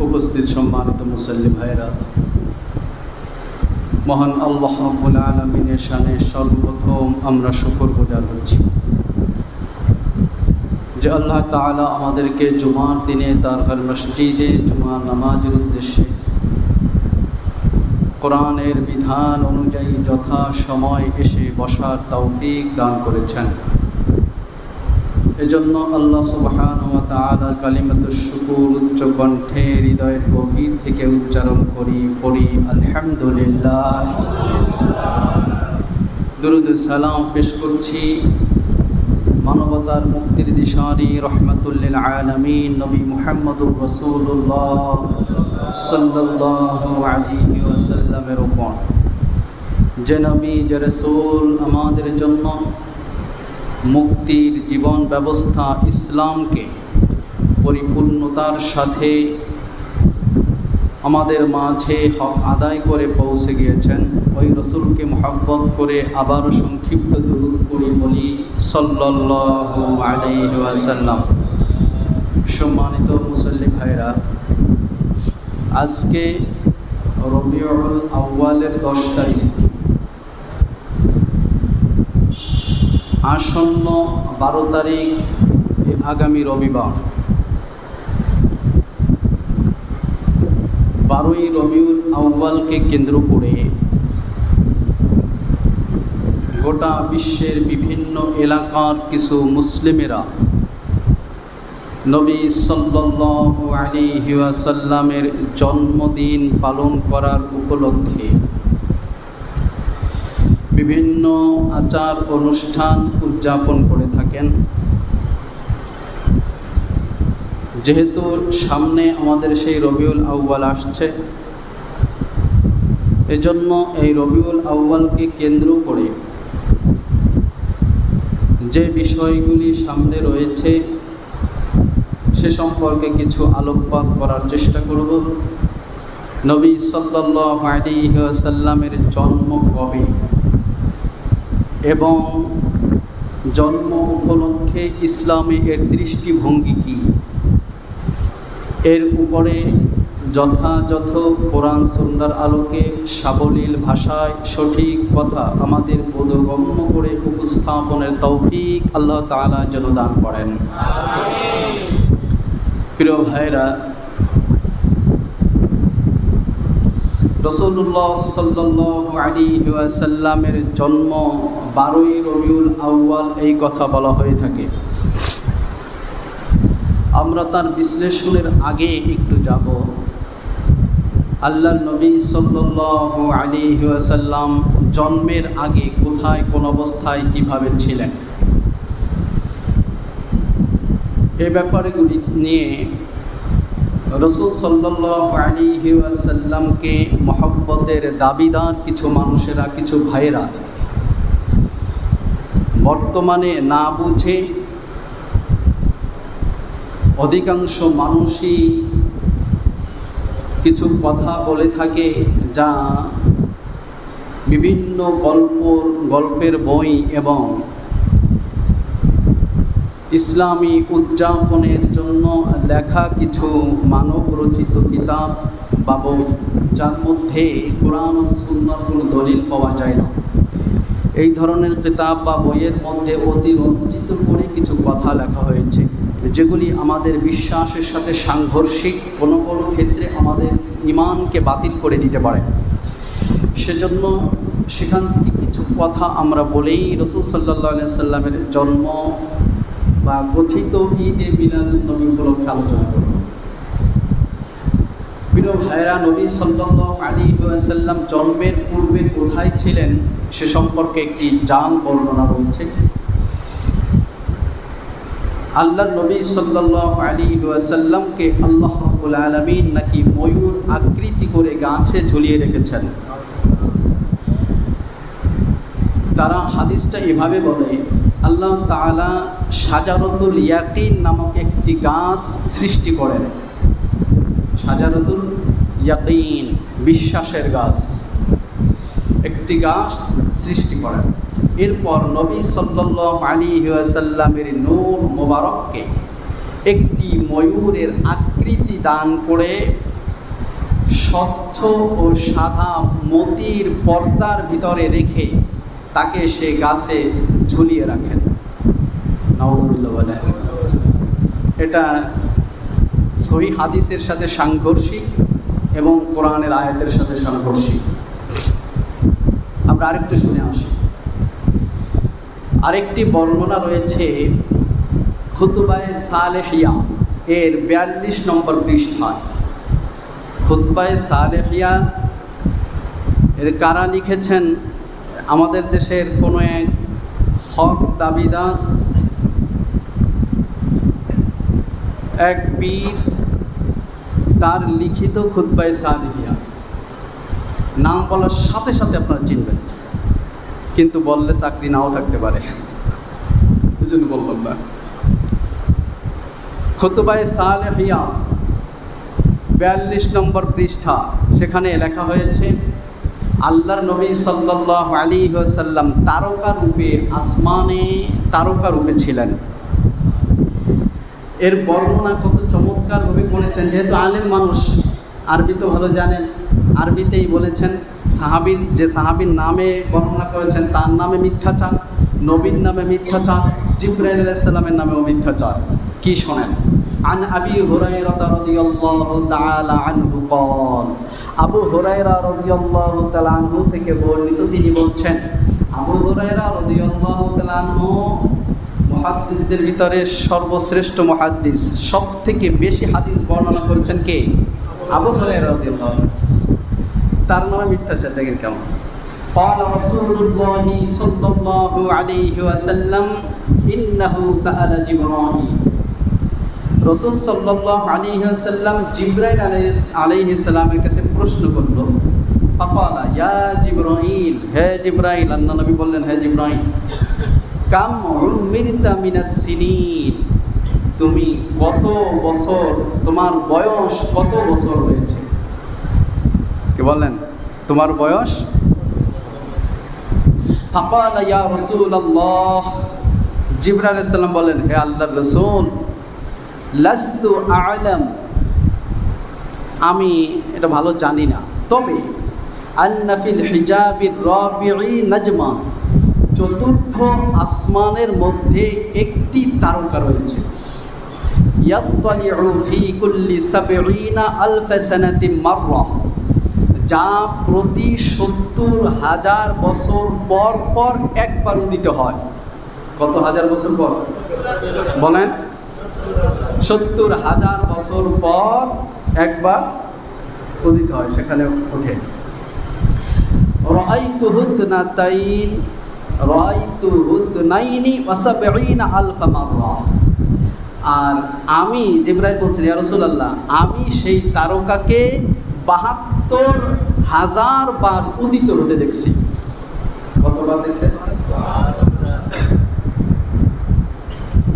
উপস্থিত সম্মানিত মুসল্লি ভাইরা, মহান আল্লাহ রাব্বুল আলামিনের শানে সর্বপ্রথম আমরা শুকরগুজার হচ্ছি যে আল্লাহ তাআলা আমাদেরকে জুমার দিনে তার ঘর মসজিদে জুমার নামাজের উদ্দেশ্যে কোরআনের বিধান অনুযায়ী যথা সময় এসে বসার তৌফিক দান করেছেন। এজন্য আল্লাহ সুবহানাহু ওয়া তাআলার কালিমাতুশ শুকর উচ্চ কণ্ঠে হৃদয়ের গভীর থেকে উচ্চারণ পড়ি আলহামদুলিল্লাহ। দুরূদ সালাম পেশ করছি মানবতার মুক্তির দিশারি রহমাতুল লিল আলামিন নবী মুহাম্মদুর রাসূলুল্লাহ সাল্লাল্লাহু আলাইহি ওয়াসাল্লামের উপর, যে নবী যে রাসূল আমাদের জন্য মুক্তির জীবন ব্যবস্থা ইসলামকে পরিপূর্ণতার সাথে আমাদের মাঝে হক আদায় করে পৌঁছে গিয়েছেন। ওই রসুলকে মহব্বত করে আবারও সংক্ষিপ্ত দুরূদ পড়ে বলি সাল্লাল্লাহু আলাইহি ওয়াসাল্লাম। সম্মানিত মুসল্লি ভাইরা, আজকে রবিউল আউয়ালের 10 তারিখ, আসন্ন 12 তারিখ আগামী রবিবার, 12ই রবিউল আউয়ালকে কেন্দ্র করে গোটা বিশ্বের বিভিন্ন এলাকার কিছু মুসলিমেরা নবী সাল্লাল্লাহু আলাইহি ওয়াসাল্লামের জন্মদিন পালন করার উপলক্ষে বিভিন্ন আচার অনুষ্ঠান উদযাপন করে থাকেন। যেহেতু সামনে আমাদের সেই রবিউল আউয়াল আসছে, এজন্য এই রবিউল আউয়ালকে কেন্দ্র করে যে বিষয়গুলি সামনে রয়েছে সে সম্পর্কে কিছু আলোকপাত করার চেষ্টা করব। নবী সাল্লাল্লাহু আলাইহি ওয়াসাল্লামের জন্ম কবে এবং জন্ম উপলক্ষে ইসলামে এর দৃষ্টিভঙ্গি কী, এর উপরে যথাযথ কোরআন সুন্নাহর আলোকে সাবলীল ভাষায় সঠিক কথা আমাদের বোধগম্য করে উপস্থাপনের তৌফিক আল্লাহ তাআলা যেন দান করেন। প্রিয় ভাইরা, রাসূলুল্লাহ সাল্লাল্লাহু আলাইহি ওয়াসাল্লামের জন্ম 12ই রবিউল আউয়াল এই কথা বলা হয়ে থাকে। আমরা তার বিশ্লেষণের আগে একটু যাব আল্লাহর নবী সাল্লাল্লাহু আলাইহি ওয়াসাল্লাম জন্মের আগে কোথায়, কোন অবস্থায়, কিভাবে ছিলেন, এই ব্যাপারগুলি নিয়ে রাসূল সাল্লাল্লাহু আলাইহি ওয়াসাল্লামকে মহব্বতের দাবিদার কিছু মানুষেরা, কিছু ভাইয়েরা বর্তমানে না বুঝে অধিকাংশ মানুষই কিছু কথা বলে থাকে যা বিভিন্ন গল্পের বই এবং ইসলামী উদযাপনের জন্য লেখা কিছু মানব রচিত কিতাব বা বই, যার মধ্যে কোরআন ও সুন্নাহর কোনো দলিল পাওয়া যায় না। এই ধরনের কিতাব বা বইয়ের মধ্যে অতিরঞ্জিত করে কিছু কথা লেখা হয়েছে যেগুলি আমাদের বিশ্বাসের সাথে সাংঘর্ষিক, কোনো কোনো ক্ষেত্রে আমাদের ঈমানকে বাতিল করে দিতে পারে। সেজন্য সেখান থেকে কিছু কথা আমরা বলেই রাসূল সাল্লাল্লাহু আলাইহি সাল্লামের জন্ম বা কথিত ঈদে মিলাদুন নবী উপলক্ষে আলোচনা করব। প্রিয় ভাইরা, নবী সাল্লাল্লাহু আলাইহি ওয়াসাল্লাম জন্মের পূর্বে কোথায় ছিলেন সে সম্পর্কে একটি জাল বর্ণনা রয়েছে। আল্লাহর নবী সাল্লাল্লাহু আলাইহি ওয়াসাল্লামকে আল্লাহ রাব্বুল আলামিন নাকি ময়ূর আকৃতি করে গাছে ঝুলিয়ে রেখেছেন। তারা হাদিসটা এভাবে বলে, আল্লাহ তাআলা শাজারাতুল ইয়াকিন নামক একটি গাছ সৃষ্টি করেন। শাজারাতুল ইয়াকিন, বিশ্বাসের গাছ, একটি গাছ সৃষ্টি করেন। এরপর নবী সাল্লাল্লাহু আলাইহি ওয়াসাল্লামের নূর মোবারককে একটি ময়ূরের আকৃতি দান করে স্বচ্ছ ও সাদা মতির পর্দার ভিতরে রেখে তাকে সে গাছে ঝুলিয়ে রাখেন। নাউজুবিল্লাহ বলেন। এটা সহিহ হাদিসের সাথে সাংঘর্ষিক এবং কোরআনের আয়াতের সাথে সাংঘর্ষিক। আমরা আরেকটু শুনে আসি। আরেকটি বর্ণনা রয়েছে খুতবায়ে সালেহিয়া এর 42 নম্বর পৃষ্ঠায়। খুতবায়ে সালেহিয়া এর কারা লিখেছেন? আমাদের দেশের কোনো এক হক দাবিদার এক পীর, তার লিখিত খুতবায়ে সালেহিয়া। নাম বলার সাথে সাথে আপনারা চিনবেন, কিন্তু বললে চাকরি নাও থাকতে পারে, এই জন্য বললাম না। খুতবায়ে সালেহিয়া 42 নম্বর পৃষ্ঠা, সেখানে লেখা হয়েছে আল্লাহর নবী সাল্লাল্লাহু আলাইহি ওয়াসাল্লাম তারকা রূপে আসমানে তারকা রূপে ছিলেন। এর বর্ণনা কত চমৎকারভাবে করেছেন। যেহেতু আলেম মানুষ, আরবি তো ভালো জানেন, আরবিতেই বলেছেন। সাহাবীর নামে বর্ণনা করেছেন, তার নামে মিথ্যাচার, নবীর নামে মিথ্যাচার, জিবরাইল আলাইহিস সালামের নামেও মিথ্যাচার। কি শোনেন? আন আবি হুরায়রা রাদিয়াল্লাহু তাআলা আনহু قال, আবু হুরায়রা রাদিয়াল্লাহু তাআলা আনহু থেকে বর্ণিত, তিনি বলছেন, আবু হুরায়রা রাদিয়াল্লাহু তাআলা আনহু মুহাদ্দিসদের ভিতরে সর্বশ্রেষ্ঠ মুহাদ্দিস, সবথেকে বেশি হাদিস বর্ণনা করেছেন কে? আবু হুরায়রা রাদিয়াল্লাহু। তার নামে মিথ্যাচার দেখেন কেমন। قال رسول الله صلى الله عليه وسلم إنه سأل جبرائيل, রাসূল সাল্লাল্লাহু আলাইহি ওয়াসাল্লাম জিবরাইল আলাইহিস সালামের কাছে প্রশ্ন করল। ফাকালা ইয়া জিবরাইল, হে জিবরাইল। আল্লাহ নবী বললেন, হে জিবরাইল, কাম উমিরতা মিনাস সিনিন, তুমি কত বছর, তোমার বয়স কত বছর হয়েছে? কি বললেন? তোমার বয়স? ফাকালা ইয়া রাসূলুল্লাহ, জিবরাইল আলাইহিস সালাম বলেন, হে আল্লাহর রাসূল, লাস্তু আ'লাম, আমি এটা ভালো জানি না, তবে আন্না ফিল হিজাবির রাবিঈ নাজমা, চতুর্থ আসমানের মধ্যে একটি তারকা রয়েছে। ইয়াত্তালিউ ফি কুল্লি ৭০,০০০ সানাতিন মাররা, যা প্রতি ৭০,০০০ বছর পর পর একবার উদিত হয়। কত হাজার বছর পর বলেন? ৭০,০০০ বছর পর একবার উদিত হয়, সেখানে ওঠে। রাআইতুহু ইসনাইনি ওয়া ৭০,০০০ মাররা, আর আমি, জিবরাইল বলছেন, ইয়া রাসূলুল্লাহ, আমি সেই তারকাকে ৭২,০০০ বার উদিত হতে দেখছি। কতবার দেখছে?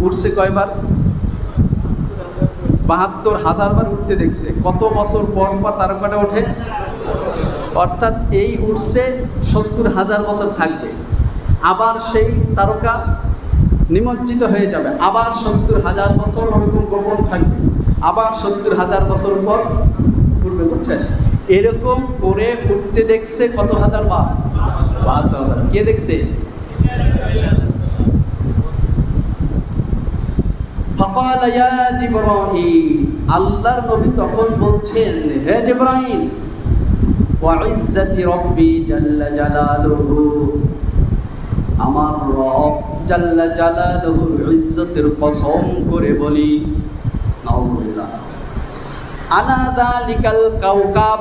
উঠছে কয়বার? ৭২,০০০ বার উঠতে দেখছে। কত বছর পর পর তারকাটা ওঠে? অর্থাৎ এই উঠছে ৭০,০০০ বছর থাকবে, আবার সেই তারকা নিমজ্জিত হয়ে যাবে, আবার ৭০,০০০ বছর ওরকম গোপন থাকবে, আবার ৭০,০০০ বছর পর উঠবে। বুঝছেন? এরকম করে উঠতে দেখছে কত হাজার বার? ৭২,০০০। কে দেখছে? ফাকালা ইয়া জিবরাইল, আল্লাহর নবী তখন বলছেন, হে জিবরাইল, ওয়া ইজ্জাতি রাব্বি জাল্লা জালালুহু, আমার রব জাল্লা জালালুহুর ইজ্জতের কসম করে বলি, নাউযুবিল্লাহ, আনা যালিকাল কাওকাব,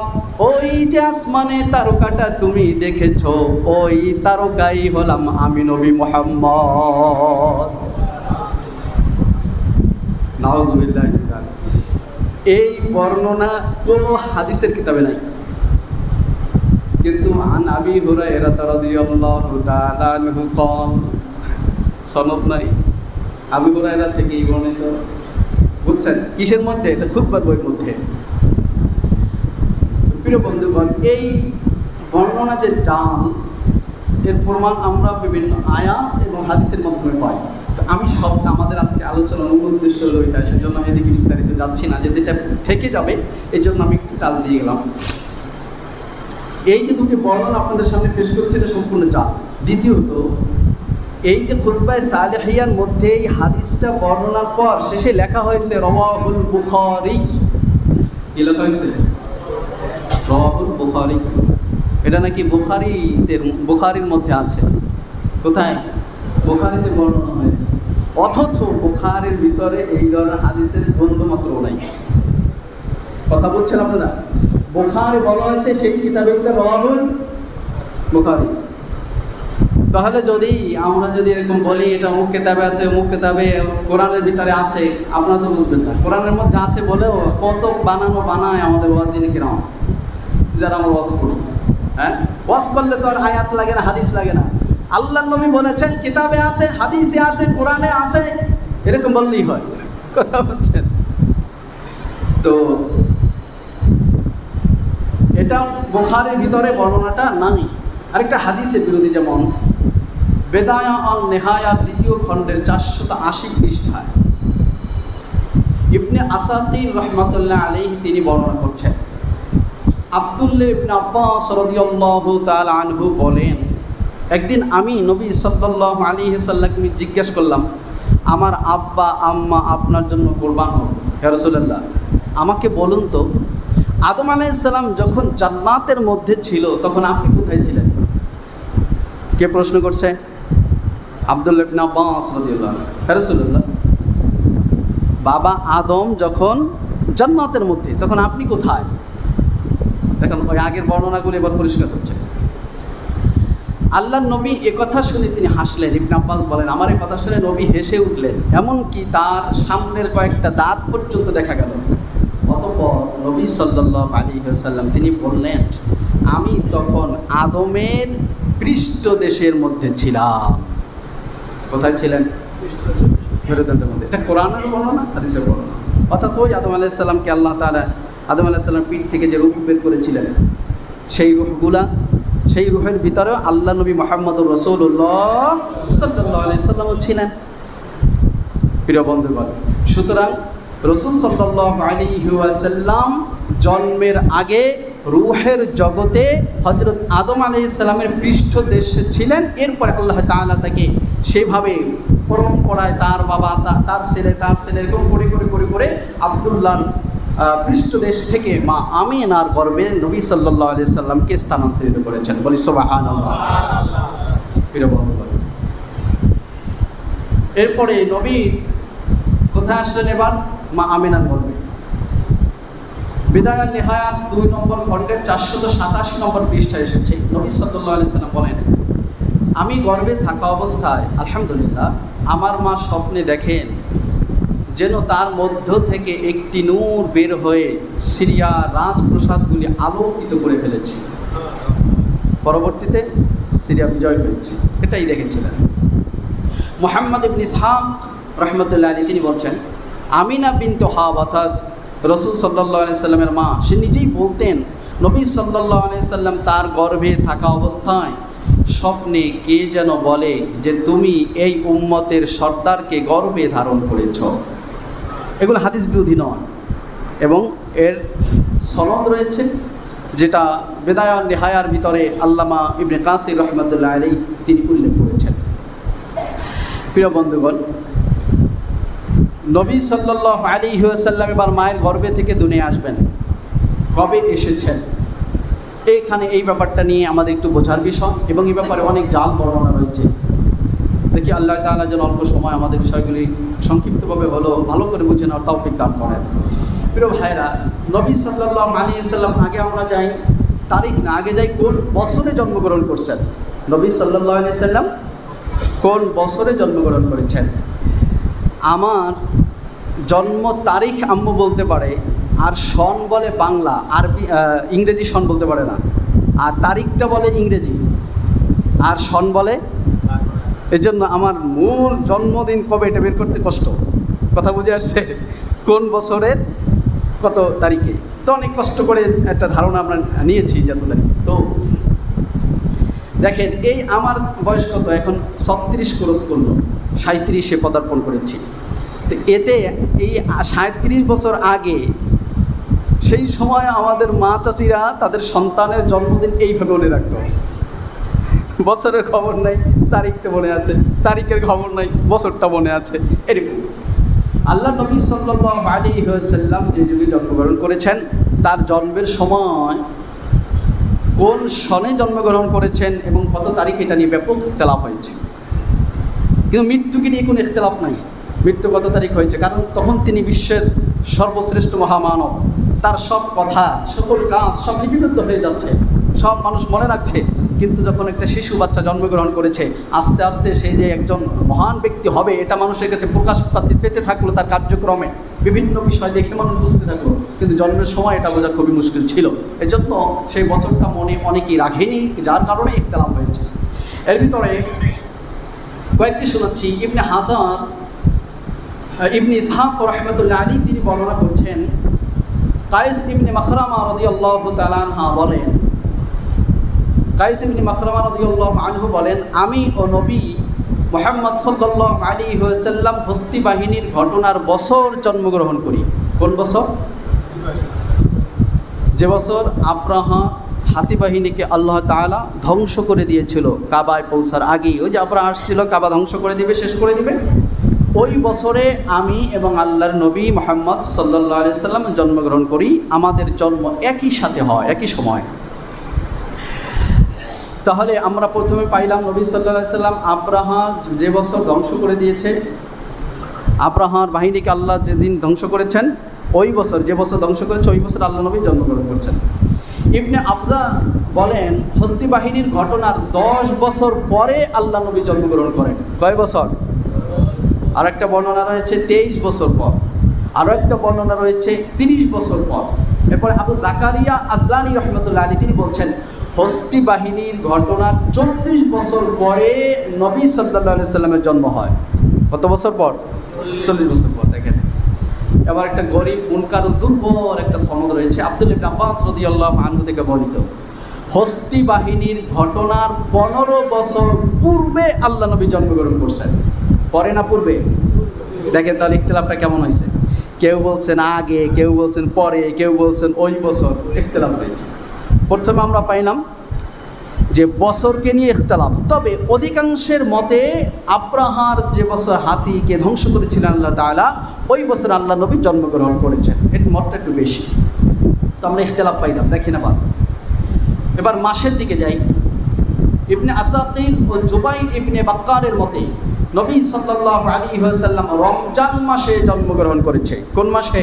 ওই যে আসমানে তারকাটা তুমি দেখেছো, ওই তারকাই হলাম আমি, নবী মুহাম্মদ। নাউযুবিল্লাহ। এই বর্ণনা কোনো হাদিসের কিতাবে নাই, কিন্তু আন আবি হুরায়রা রাদিয়াল্লাহু তাআলা আনহু قال, সনদ নাই, আবু হুরায়রা থেকেই বর্ণিত। বুঝছেন? কিসের মধ্যে? এটা খুতবার বইয়ের মধ্যে। প্রিয় বন্ধুগণ, এই বর্ণনা যে জাল, এর প্রমাণ আমরা বিভিন্ন আয়াত এবং হাদিসের মাধ্যমে পাই। আমি সব আমাদের আজকে আলোচনার মূল উদ্দেশ্য হলো এটা, সেজন্য আমি এদিকে বিস্তারিত যাচ্ছি না, যেহেতু এটা থেকে যাবে এই জন্য আমি একটু টাচ দিয়ে গেলাম। এই যে দুটি বর্ণনা আপনাদের সামনে পেশ করছে এটা সম্পূর্ণ জাল। দ্বিতীয়ত, এই যে খুতবায়ে সালেহিয়ার মধ্যে এই হাদিসটা বর্ণনার পর শেষে লেখা হয়েছে রাওয়াহুল বুখারী। কি লেখা হয়েছে? রাওয়াহুল বুখারী। এটা নাকি বুখারীর মধ্যে আছে। কোথায়? বুখারীতে বর্ণনা হয়েছে, অথচ বুখারীর ভিতরে এই ধরনের হাদিসের বন্ধুমাত্র নাই। কথা বলছেন আপনারা? বুখারী বলা হয়েছে সেই কিতাবের ভিতরে রাওয়াহুল বুখারী। তাহলে যদি আমরা যদি এরকম বলি এটা অমুক কিতাবে আছে, অমুক কিতাবে কোরআনের ভিতরে আছে, আপনারা তো বুঝবেন না। কোরআনের মধ্যে আছে বলেও কত বানায় আমাদের ওয়াজিন কিরাম, যারা আমরা ওয়াজ করি। হ্যাঁ, ওয়াজ করলে তো আর আয়াত লাগে না, হাদিস লাগে না। আল্লাহর নবী বলেছেন, কিতাবে আছে, হাদিসে আছে, কোরআনে আছে, এরকম বললেই হয়। কথা বলছেন তো, এটা বুখারীর ভিতরে বর্ণনাটা নাই। আরেকটা হাদিসের বিরোধী, যেমন বেদায়া আল নেহায়া 2য় খণ্ডের 480 পৃষ্ঠায় ইবনে আসাকির রহমাতুল্লাহ আলাইহি তিনি বর্ণনা করছেন, আব্দুল্লাহ ইবনে আব্বাস রাদিয়াল্লাহু তাআলা আনহু বলেন, একদিন আমি নবী সাল্লাল্লাহু আলাইহি সাল্লামকে জিজ্ঞেস করলাম, আমার আব্বা আম্মা আপনার জন্য কুরবান হোক ইয়া রাসূলুল্লাহ, আমাকে বলুন তো, আদম আলাইহিস সালাম যখন জান্নাতের মধ্যে ছিল তখন আপনি কোথায় ছিলেন? কে প্রশ্ন করছে? আব্দুল্লাহ ইবনে আব্বাস রাদিয়াল্লাহু আনহু। ইয়া রাসূলুল্লাহ, বাবা আদম যখন জান্নাতের মধ্যে তখন আপনি কোথায়? দেখুন ওই আগের বর্ণনাগুলো এবার পরিষ্কার হচ্ছে। আল্লাহর নবী একথা শুনে তিনি হাসলেন। ইবনে আব্বাস বলেন, আমার এই কথা শুনে নবী হেসে উঠলেন, এমনকি তার সামনের কয়েকটা দাঁত পর্যন্ত দেখা গেল। অতঃপর নবী সাল্লাল্লাহু আলাইহি ওয়াসাল্লাম তিনি বললেন, আমি তখন আদমের পৃষ্ঠদেশের মধ্যে ছিলাম। কোথায় ছিলেন? পৃষ্ঠদেশের মধ্যে। এটা কোরআনের বর্ণনা, হাদিসের বর্ণনা। অর্থাৎ ওই আদম আলাইহিস সালামকে আল্লাহ তাআলা আদম আলাইহিস সালাম পিঠ থেকে যে রূহ বের করেছিলেন, সেই রূহগুলা, সেই রূহের ভিতরেও আল্লাহ নবী মুহাম্মদুর রাসূলুল্লাহ সাল্লাল্লাহু আলাইহি ওয়াসাল্লামও ছিলেন। প্রিয় বন্ধুগণ, সুতরাং রাসূল সাল্লাল্লাহু আলাইহি ওয়াসাল্লাম জন্মের আগে রূহের জগতে হযরত আদম আলাইহিস সালামের পৃষ্ঠদেশে ছিলেন। এরপরে আল্লাহ তাআলা তাকে সেভাবে পরম্পরায় তার বাবা, তার ছেলে, এরকম করে করে করে করে আব্দুল্লাহর পৃষ্ঠদেশ থেকে মা আমিনার গর্ভে নবী সাল্লাল্লাহু আলাইহি সাল্লামকে স্থানান্তরিত করেছেন। বলি সুবহানাল্লাহ। প্রিয় বন্ধুগণ, এরপরে নবী কোথায় আসলেন? এবার মা আমিনার গর্ভে। বিদায়া নিহায়াত 2 নম্বর খণ্ডের 487 নম্বর পৃষ্ঠায় এসেছে। নবী সাল্লাল্লাহু আলাইহি সাল্লাম বলেন, আমি গর্ভে থাকা অবস্থায় আলহামদুলিল্লাহ আমার মা স্বপ্নে দেখেন যেন তার মধ্য থেকে একটি নূর বের হয়ে সিরিয়া রাজপ্রাসাদগুলি আলোকিত করে ফেলেছে। পরবর্তীতে সিরিয়া বিজয় হয়েছে, এটাই দেখেছিলেন। মুহাম্মদ ইবনে ইসহাক রহমতুল্লাহ আলাইহি তিনি বলছেন, আমিনা বিনতু হাব অর্থাৎ রাসূল সাল্লাল্লাহু আলাইহি সাল্লামের মা, সে নিজেই বলতেন, নবী সাল্লাল্লাহু আলাইহি সাল্লাম তার গর্ভে থাকা অবস্থায় স্বপ্নে কে যেন বলে যে তুমি এই উম্মতের সর্দারকে গর্ভে ধারণ করেছ। এগুলো হাদিস বিরোধী নয় এবং এর সনদ রয়েছে, যেটা বেদায়া নিহায়ার ভিতরে আল্লামা ইবনে কাসির রহমতুল্লাহ আলাইহি তিনি উল্লেখ করেছেন। প্রিয় বন্ধুগণ, নবী সাল্লাল্লাহু আলাইহি ওয়াসাল্লাম এবার মায়ের গর্ভে থেকে দুনিয়া আসবেন। কবে এসেছেন এখানে এই ব্যাপারটা নিয়ে আমাদের একটু বোঝার বিষয়, এবং এই ব্যাপারে অনেক জাল বর্ণনা রয়েছে। দেখি আল্লাহ তাআলা যেন অল্প সময় আমাদের বিষয়গুলি সংক্ষিপ্তভাবে হলো ভালো করে বুঝে নেওয়ার তৌফিক দান করেন। প্রিয় ভাইরা, নবী সাল্লাল্লাহু আলাইহি ওয়াসাল্লাম আগে আমরা যাই তারিখ না, আগে যাই কোন বছরে জন্মগ্রহণ করছেন। নবী সাল্লাল্লাহু আলাইহি ওয়াসাল্লাম কোন বছরে জন্মগ্রহণ করেছেন? আমার জন্ম তারিখ আম্মু বলতে পারে, আর সন বলে বাংলা, আরবি ইংরেজি সন বলতে পারে না, আর তারিখটা বলে ইংরেজি, আর সন বলে। এজন্য আমার মূল জন্মদিন কবে এটা বের করতে কষ্ট। কথা বুঝে আসছে? কোন বছরের কত তারিখে, তো অনেক কষ্ট করে একটা ধারণা আমরা নিয়েছি যত তারিখ। তো দেখেন, এই আমার বয়স কত এখন? 36 ক্রস করলো। 37-এ পদার্পণ করেছি। তো এতে এই 37 বছর আগে সেই সময় আমাদের মা চাচিরা তাদের সন্তানের জন্মদিন এইভাবে মনে রাখত। বছরের খবর নাই, তারিখটা মনে আছে, তারিখের খবর নাই, বছরটা মনে আছে, এরকম। আল্লাহ নবী সাল্লাল্লাহু আলাইহি ওয়াসাল্লাম যে যুগে জন্মগ্রহণ করেছেন, তার জন্মের সময় কোন সনে জন্মগ্রহণ করেছেন এবং কত তারিখ, এটা নিয়ে ব্যাপক ইখতিলাফ হয়েছে। কিন্তু মৃত্যুকে নিয়ে কোনো ইখতিলাফ নাই, মৃত্যু কত তারিখ হয়েছে, কারণ তখন তিনি বিশ্বের সর্বশ্রেষ্ঠ মহামানব। তার সব কথা, সকল কাজ সব লিপিবদ্ধ হয়ে যাচ্ছে, সব মানুষ মনে রাখছে। কিন্তু যখন একটা শিশু বাচ্চা জন্মগ্রহণ করেছে, আস্তে আস্তে সে যে একজন মহান ব্যক্তি হবে এটা মানুষের কাছে প্রকাশ পেতে থাকলো, তার কার্যক্রমে বিভিন্ন বিষয় দেখে মানুষ বুঝতে থাকলো। কিন্তু জন্মের সময় এটা বোঝা খুবই মুশকিল ছিল, এজন্য সেই বছরটা মনে অনেকেই রাখেনি, যার কারণে ইখতিলাফ হয়েছে। এর ভিতরে কয়েকটি শোনাচ্ছি। ইবনে হাজার, ইবনে ইসহাক রাহমাতুল্লাহ আলাইহি তিনি বর্ণনা করছেন, কায়েস ইবনে মাখরামা রাদিয়াল্লাহু তাআলা আনহু বলেন, কায়েস ইবনে মাখরামা রাদিয়াল্লাহু আনহু বলেন, আমি ও নবী মুহাম্মদ সাল্লাল্লাহু আলাইহি ওয়াসাল্লাম হস্তি বাহিনীর ঘটনার বছর জন্মগ্রহণ করি। কোন বছর? যে বছর আব্রাহা হাতি বাহিনীকে আল্লাহ তাআলা ধ্বংস করে দিয়েছিল কাবায় পৌঁছার আগেই। ওই যে আব্রাহা আসছিল কাবা ধ্বংস করে দিবে, শেষ করে দিবে, ওই বছরে আমি এবং আল্লাহর নবী মুহাম্মদ সাল্লাল্লাহু আলাইহি সাল্লাম জন্মগ্রহণ করি। আমাদের জন্ম একই সাথে হয়, একই সময়। তাহলে আমরা প্রথমে পাইলাম নবী সাল্লাল্লাহু আলাইহি সাল্লাম আব্রাহা যে বছর ধ্বংস করে দিয়েছে, আব্রাহার বাহিনীকে আল্লাহ যেদিন ধ্বংস করেছেন, ওই বছর, যে বছর ধ্বংস করেছে ওই বছর আল্লাহ নবী জন্মগ্রহণ করছেন। ইবনে আবজা বলেন, হস্তি বাহিনীর ঘটনার 10 বছর পরে আল্লাহ নবী জন্মগ্রহণ করেন। কয় বছর? আর একটা বর্ণনা রয়েছে 23 বছর পর, আরও একটা বর্ণনা রয়েছে 30 বছর পর। এরপরে আবু জাকারিয়া আজলানী রহমতুল্লাহ আলী তিনি বলছেন, হস্তি বাহিনীর ঘটনার 40 বছর পরে নবী সাল্লাল্লাহু আলাইহি সাল্লামের জন্ম হয়। কত বছর পর? 40 বছর পর। দেখেন, এবার একটা গরিব মুনকার দুর্বল একটা সনদ রয়েছে আব্দুল্লাহ ইবনে আব্বাস রাদিয়াল্লাহু আনহু থেকে বর্ণিত, হস্তি বাহিনীর ঘটনার 15 বছর পূর্বে আল্লাহ নবী জন্মগ্রহণ করছেন। পরে না পূর্বে? দেখেন তাহলে ইখতিলাফটা কেমন হয়েছে। কেউ বলছেন আগে, কেউ বলছেন পরে, কেউ বলছেন ওই বছর, ইখতিলাফ হয়েছে। প্রথমে আমরা পাইলাম যে বছরকে নিয়ে ইখতিলাফ, তবে অধিকাংশের মতে আব্রাহার যে বছর হাতিকে ধ্বংস করেছিলেন আল্লাহ তাআলা, ওই বছর আল্লাহ নবী জন্মগ্রহণ করেছেন। এর মতটা একটু বেশি, তো আমরা ইখতিলাফ পাইলাম। দেখি না, এবার মাসের দিকে যাই। ইবনে আসাকির ও জুবাইর ইবনে বাক্কারের মতে নবী সাল্লাল্লাহু আলাইহি ওয়াসাল্লাম রমজান মাসে জন্মগ্রহণ করেছে। কোন মাসে?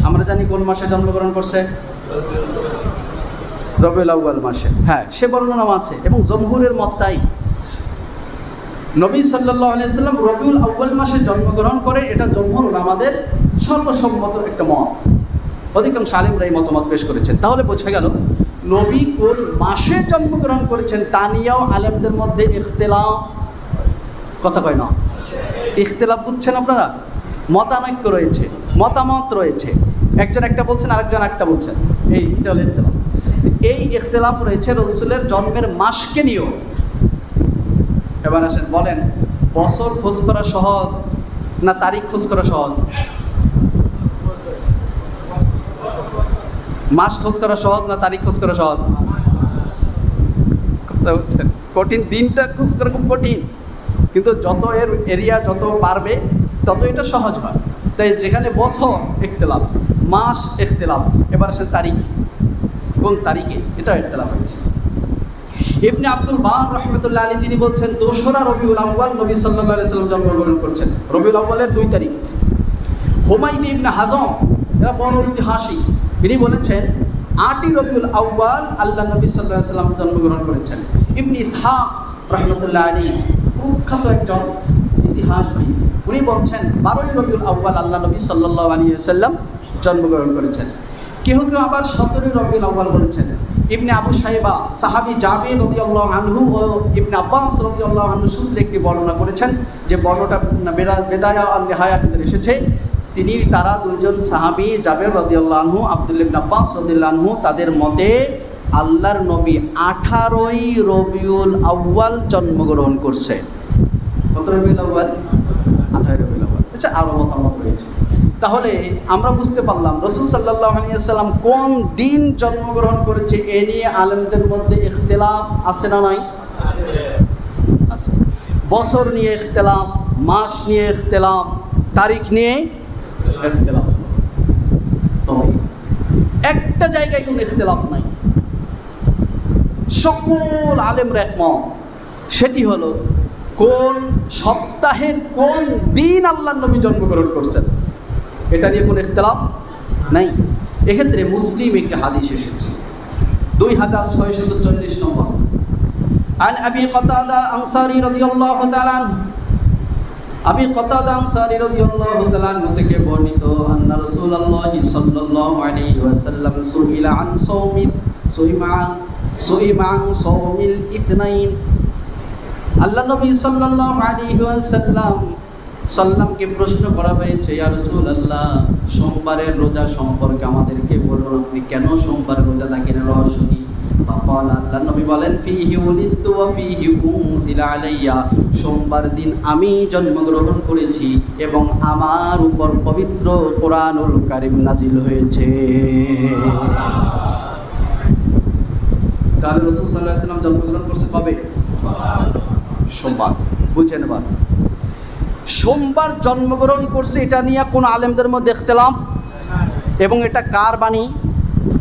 আমরা জানি কোন মাসে জন্মগ্রহণ করছে? রবিউল আউয়াল মাসে। হ্যাঁ, সে বর্ণনা আছে এবং জমহুরের মত তাই। নবী সাল্লাল্লাহু আলাইহি ওয়াসাল্লাম রবিউল আউয়াল মাসে জন্মগ্রহণ করে, এটা জমহুর উলামাদের সর্বসম্মত একটা মত। অধিকাংশ আলেমরা এই মতামত পেশ করেছেন। তাহলে বোঝা গেল নবী কোন মাসে জন্মগ্রহণ করেছেন তা নিয়েও আলেমদের মধ্যে ইখতিলাফ। কথা কয় না? ইখতিলাফ বুঝছেন আপনারা? মতানৈক্য রয়েছে, মতামত রয়েছে। একজন একটা বলছেন, আরেকজন একটা বলছেন, এইটা হলো ইখতিলাফ। এই ইখতিলাফ রয়েছে রাসূলের জন্মের মাসকে নিয়েও। এবার আসেন, বলেন বছর খোঁজ করা সহজ না তারিখ খোঁজ করা সহজ? মাস খোঁজ করা সহজ না তারিখ খোঁজ করা সহজ? কথা বলছেন, কঠিন। দিনটা খোঁজ করা খুব কঠিন, কিন্তু যত এর এরিয়া যত পারবে তত এটা সহজ হয়। তাই যেখানে বছর ইখতিলাফ, মাস ইখতিলাফ, এবার আসে তারিখ, কোন তারিখে, এটা ইখতিলাফ হয়েছে। ইবনে আব্দুল বার রহমতুল্লাহ আলী তিনি বলছেন, 2রা রবিউল আউয়াল নবী সাল্লাল্লাহু আলাইহি সাল্লাম জন্মগ্রহণ করছেন। রবিউল আউয়ালের 2 তারিখ। হুমায়দ ইবনে হাজম, এরা বড় ইতিহাসী, তিনি বলেছেন 8ই রবিউল আউয়াল আল্লাহ নবী সাল্লাল্লাহু আলাইহি সাল্লাম জন্মগ্রহণ করেছেন। ইবনে ইসহাক রহমতুল্লাহ আলী প্রখ্যাত একজন ইতিহাসবিদ, উনি বলছেন 12ই রবিউল আউয়াল আল্লাহ নবী সাল্লাল্লাহু আলাইহি সাল্লাম জন্মগ্রহণ করেছেন। কেউ কেউ আবার 17ই রবিউল আউয়াল বলেছেন। ইবনে আবু শাইবা সাহাবী জাবির রাদিয়াল্লাহু আনহু ও ইবনে আব্বাস রাদিয়াল্লাহু আনহু সূত্রে একটি বর্ণনা করেছেন, যে বর্ণনাটা বেদায়া আল নিহায়াতে এসেছে। তারা 2জন সাহাবী জাবির রাদিয়াল্লাহু আনহু, আব্দুল্লাহ ইবনে আব্বাস রাদিয়াল্লাহু আনহু, তাদের মতে আল্লাহর নবী 18ই রবিউল আউয়াল জন্মগ্রহণ করছে। কত রবিউল আউয়াল? 18 রবিউল আউয়াল। আচ্ছা, আরও মতামত রয়েছে। তাহলে আমরা বুঝতে পারলাম রাসূল সাল্লাল্লাহু আলাইহি ওয়াসাল্লাম কোন দিন জন্মগ্রহণ করেছে এ নিয়ে আলেমদের মধ্যে ইখতিলাফ আছে না নাই? আছে। বছর নিয়ে ইখতিলাফ, মাস নিয়ে ইখতিলাফ, তারিখ নিয়ে ইখতিলাফ। তবে একটা জায়গায় কোনো ইখতিলাফ নাই, সকল আলেমরা একমত, সেটি হলো কোন সপ্তাহের কোন দিন আল্লাহর নবী জন্মগ্রহণ করছেন, এটা নিয়ে কোনো ইখতিলাফ নাই। এক্ষেত্রে মুসলিম একটি হাদিস এসেছে 2640 নম্বর। عن أبي قتادة الأنصاري رضي الله تعالى عنه আবি কতাদা আনসারী রাদিয়াল্লাহু তাআলা আনহু থেকে বর্ণিত আন্না রাসূলুল্লাহ সাল্লাল্লাহু আলাইহি ওয়াসাল্লাম সুইলা আন সাওমিল ইথনাইন। আল্লাহ নবী সাল্লাল্লাহু আলাইহি ওয়াসাল্লামকে প্রশ্ন করা হয়েছে, ইয়া রাসূলুল্লাহ, সোমবারের রোজা সম্পর্কে আমাদেরকে বলুন, আপনি কেন সোমবার রোজা থাকেন, রহস্য কি? আল্লাহ নবী বলেন, ফিহি উলিদতু ওয়া ফিহি উনজিলা আলাইয়া, সোমবার দিন আমি জন্মগ্রহণ করেছি এবং আমার উপর পবিত্র কোরআনুল কারীম নাজিল হয়েছে। তাহলে রাসূল সাল্লাল্লাহু আলাইহি ওয়াসাল্লাম জন্মগ্রহণ করছে কবে? সোমবার। বুঝে নেবার, সোমবার জন্মগ্রহণ করছে এটা নিয়ে কোন আলেমদের মধ্যে ইখতিলাফ, এবং এটা কার বাণী?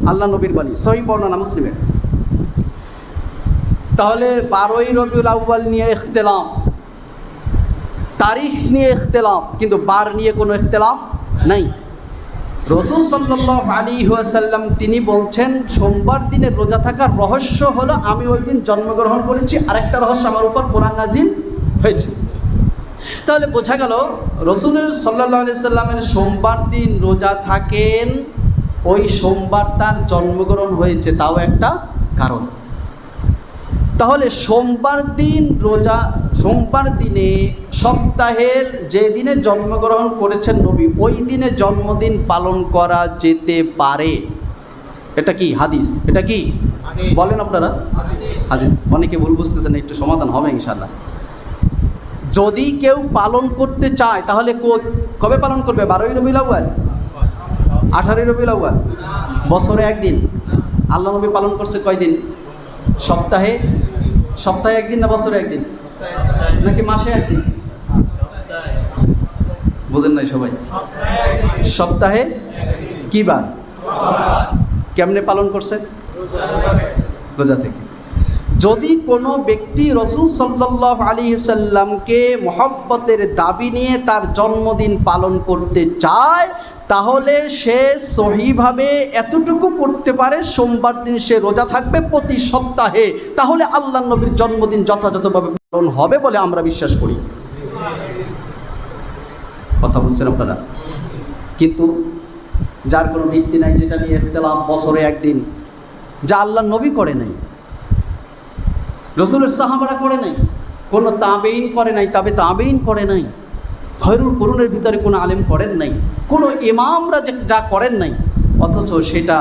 আল্লাহ নবীর বাণী, সহিহ বর্ণনা মুসলিমের। তাহলে 12ই রবিউল আউয়াল নিয়ে ইখতিলাফ, তারিখ নিয়ে ইখতিলাফ, কিন্তু বার নিয়ে কোনো ইখতিলাফ নাই। রাসূল সাল্লাল্লাহু আলাইহি ওয়াসাল্লাম তিনি বলছেন সোমবার দিনের রোজা থাকার রহস্য হলো আমি ওই দিন জন্মগ্রহণ করেছি, আরেকটা রহস্য আমার উপর কোরআন নাজিল হয়েছে। তাহলে বোঝা গেল রাসূল সাল্লাল্লাহু আলাইহি ওয়াসাল্লামের সোমবার দিন রোজা থাকেন, ওই সোমবার তার জন্মগ্রহণ হয়েছে, তাও একটা কারণ। তাহলে সোমবার দিন রোজা, সোমবার দিনে সপ্তাহের যে দিনে জন্মগ্রহণ করেছেন নবী, ওই দিনে জন্মদিন পালন করা যেতে পারে। এটা কি হাদিস? এটা কি বলেন আপনারা? হাদিস। অনেকে ভুল বুঝতেছেন, একটু সমাধান হবে ইনশাআল্লাহ। যদি কেউ পালন করতে চায় তাহলে কবে পালন করবে? 12ই রবিউল আউয়াল, 18ই রবিউল আউয়াল, বছরে একদিন। আল্লাহ নবী পালন করছে কয়দিন? সপ্তাহে একদিন না বছরে একদিন নাকি মাসে একদিন? বুঝেন নাই সবাই? সপ্তাহে কি বার? কেমনে পালন করছে? রোজা থেকে। যদি কোনো ব্যক্তি রাসূল সাল্লাল্লাহু আলাইহি সাল্লামকে মহব্বতের দাবি নিয়ে তার জন্মদিন পালন করতে চায়, তাহলে সে সহিভাবে এতটুকু করতে পারে, সোমবার দিন সে রোজা থাকবে প্রতি সপ্তাহে, তাহলে আল্লাহ নবীর জন্মদিন যথাযথভাবে পালন হবে বলে আমরা বিশ্বাস করি। কথা বুঝছেন আপনারা? কিন্তু যার কোনো ভিত্তি নাই, যেটা নিয়ে ইখতিলাফ, বছরে একদিন, যা আল্লাহ নবী করে নাই, রাসূলের সাহাবারা করে নাই, কোনো তাবেঈন করে নাই, তাবেঈন করে নাই, খয়রুল কুরুনের ভিতরে কোনো আলেম করেন নাই, কোনো ইমামরা যা করেন নাই, অথচ সেটা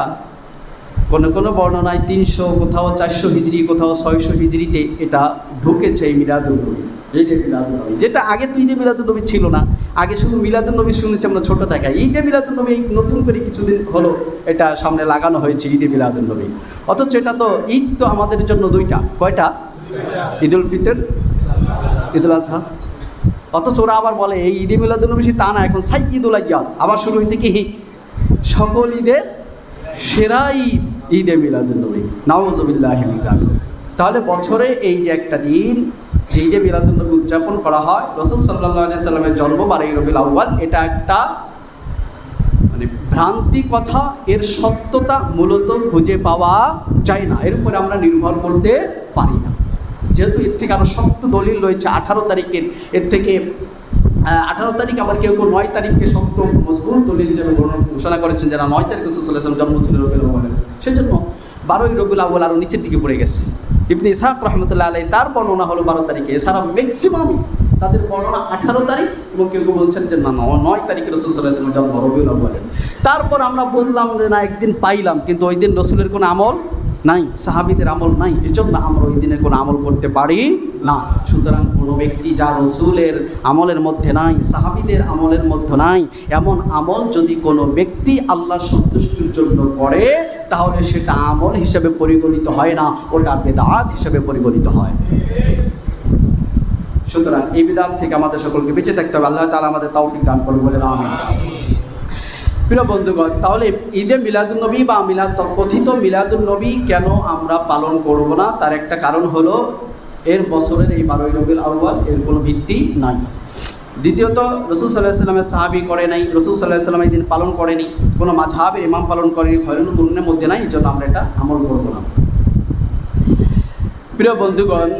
কোনো বর্ণনায় 300, কোথাও 400 হিজরি, কোথাও 600 হিজরিতে এটা ঢুকেছে এই মিলাদুন নবী, ঈদে মিলাদুন নবী, যেটা আগে তো ঈদে মিলাদুন নবী ছিল না। আগে শুধু মিলাদুন নবী শুনেছি আমরা ছোটো থাকায়। ঈদে মিলাদুন নবী নতুন করে কিছুদিন হলো এটা সামনে লাগানো হয়েছে, ঈদে মিলাদুন নবী। অথচ এটা তো ঈদ তো আমাদের জন্য দুইটা। কয়টা? ঈদুল ফিতর, ঈদুল আজহা। অথচ ওরা আবার বলে এই ঈদে মিলাদুন নবী, তা না, এখন সাইয়্যিদুল আইয়াম আবার শুরু হয়েছে কি? সকল ঈদের সেরা ঈদ, ঈদে মিলাদুন নবী। নাউযুবিল্লাহি মিন যালিক। তাহলে বছরে এই যে একটা দিন যে ঈদে মিলাদুন নবী উদযাপন করা হয়, রাসূল সাল্লাল্লাহু আলাইহি সাল্লামের জন্ম 12ই রবিউল আউয়াল, এটা একটা মানে ভ্রান্তি কথা। এর সত্যতা মূলত খুঁজে পাওয়া যায় না, এর উপরে আমরা নির্ভর করতে পারি না। যেহেতু এর থেকে আরও শক্ত দলিল রয়েছে 18 তারিখের, এর থেকে 18 তারিখ, আবার কেউ 9 তারিখকে শক্ত মজবুত দলিল হিসেবে ঘোষণা করেছেন, যারা 9 তারিখ রাসূল সাল্লাল্লাহু আলাইহি ওয়াসাল্লাম জন্ম ছিল রবিউল আউয়াল, সেজন্য 12ই রবিউল আউয়াল আরও নিচের দিকে পড়ে গেছে। ইবনে ইসহাক রাহমাতুল্লাহ আলাইহি তার বর্ণনা হলো 12 তারিখে, এছাড়া ম্যাক্সিমাম তাদের বর্ণনা 18 তারিখ, এবং কেউ বলছেন যে না 9 তারিখে রাসূল সাল্লাল্লাহু আলাইহি ওয়াসাল্লাম জন্ম রবিউল আউয়াল। তারপর আমরা বললাম যে না, একদিন পাইলাম, কিন্তু ওই দিন রাসূলের কোনো আমল নাই, সাহাবীদের আমল নাই, এজন্য আমরা ওই দিনে কোনো আমল করতে পারি না। সুতরাং কোনো ব্যক্তি যা রসুলের আমলের মধ্যে নাই, সাহাবীদের আমলের মধ্যে নাই, এমন আমল যদি কোনো ব্যক্তি আল্লাহর সন্তুষ্টির জন্য করে, তাহলে সেটা আমল হিসেবে পরিগণিত হয় না, ওটা বেদাত হিসেবে পরিগণিত হয়। সুতরাং এই বিদাত থেকে আমাদের সকলকে বেঁচে থাকতে হবে। আল্লাহ তাআলা আমাদের তৌফিক দান করুন, বলেন আমিন। প্রিয় বন্ধুগণ, তাহলে ঈদে মিলাদুন্নবী বা কথিত মিলাদুন্নবী কেন আমরা পালন করব না, তার একটা কারণ হলো এর বছরের এই 12ই রবিউল আউয়াল এর কোনো ভিত্তি নাই। দ্বিতীয়ত, রাসূল সাল্লাল্লাহু আলাইহি ওয়াসাল্লামের সাহাবী করে নাই, রাসূল সাল্লাল্লাহু আলাইহি ওয়াসাল্লাম এই দিন পালন করেনি, কোনো মাযহাবের ইমাম পালন করেনি, খয়রুল কুরুনের মধ্যে নাই, এই জন্য আমরা এটা আমল করব না। প্রিয় বন্ধুগণ,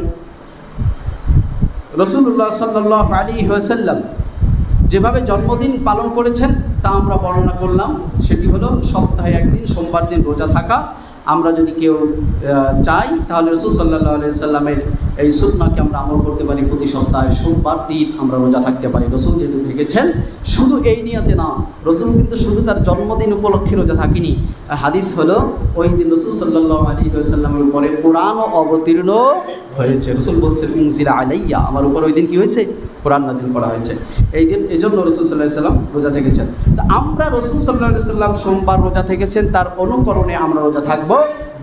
রাসূলুল্লাহ সাল্লাল্লাহু আলাইহি ওয়াসাল্লাম যেভাবে জন্মদিন পালন করেছেন তা আমরা বর্ণনা করলাম। সেটি হলো সপ্তাহে একদিন সোমবার দিন রোজা থাকা। আমরা যদি কেউ চাই তাহলে রাসূল সাল্লাল্লাহু আলাইহি সাল্লামের এই সুন্নাহকে আমরা আমল করতে পারি, প্রতি সপ্তাহে সোমবার দিন আমরা রোজা থাকতে পারি। রাসূল যেহেতু থেকেছেন, শুধু এই নিয়তে না, রাসূল কিন্তু শুধু তার জন্মদিন উপলক্ষে রোজা থাকিনি। হাদিস হলো ওই দিন রাসূল সাল্লাল্লাহু আলাইহি ওয়াসাল্লামের উপরে কোরআনও অবতীর্ণ হয়েছে। রাসূল বলছেন উনজিলা আলাইয়া, আমার উপর ওই দিন কী হয়েছে? কোরআন নাযিল করা হয়েছে। এই দিন এজন্য রাসূল সাল্লাল্লাহু আলাইহি সাল্লাম রোজা থেকেছেন। তো আমরা রাসূল সাল্লাল্লাহু আলাইহি সাল্লাম সোমবার রোজা থেকেছেন, তার অনুকরণে আমরা রোজা থাকব।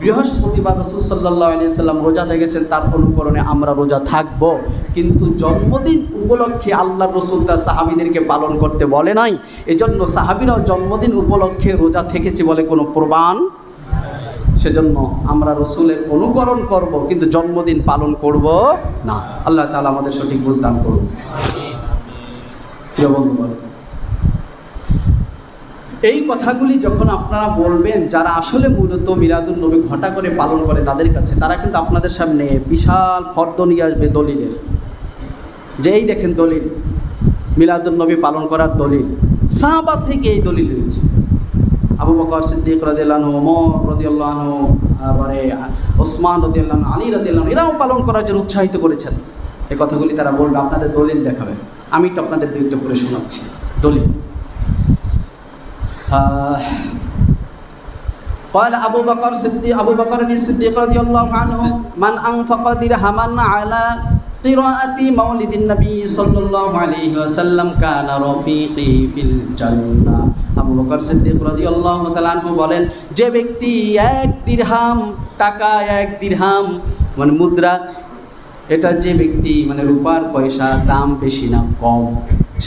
বৃহস্পতিবার রাসূল সাল্লাল্লাহু আলাইহি সাল্লাম রোজা থেকেছেন, তার অনুকরণে আমরা রোজা থাকব। কিন্তু জন্মদিন উপলক্ষে আল্লাহর রাসূল তার সাহাবীদেরকে পালন করতে বলে নাই, এজন্য সাহাবীরাও জন্মদিন উপলক্ষে রোজা থেকেছে বলে কোনো প্রমাণ। সেজন্য আমরা রসুলের অনুকরণ করব, কিন্তু জন্মদিন পালন করব না। আল্লাহ তাআলা আমাদের সঠিক বুঝ দান করুন। প্রিয় বন্ধুগণ, এই কথাগুলি যখন আপনারা বলবেন, যারা আসলে মূলত মিলাদুন্নবী ঘটা করে পালন করে তাদের কাছে, তারা কিন্তু আপনাদের সামনে বিশাল ফর্দ নিয়ে আসবে দলিলের, যে এই দেখেন দলিল, মিলাদুন্নবী পালন করার দলিল। সাহাবা থেকে এই দলিল রয়েছে। আবু বকর সিদ্দিক রাদিয়াল্লাহু আনহু, ওমর রাদিয়াল্লাহু আনহু, ওসমান রাদিয়াল্লাহু আনহু, আলী রাদিয়াল্লাহু আনহু, এরাও পালন করার জন্য উৎসাহিত করেছেন। এই কথাগুলি তারা বলবে, আপনাদের দলিল দেখাবে। আমি তো আপনাদের দুইটা করে শোনাচ্ছি দলিল। قال أبو بكر الصديق رضي الله عنه من أنفق درهما على قراءة مولد النبي صلى الله عليه وسلم كان رفيقي في الجنة। আবু বকর সিদ্দিক রাদিয়াল্লাহু তাআলা আনহু বলেন, যে ব্যক্তি 1 দিরহাম টাকা, 1 দিরহাম মানে মুদ্রা, এটা যে ব্যক্তি মানে রূপার পয়সা, দাম বেশি না কম,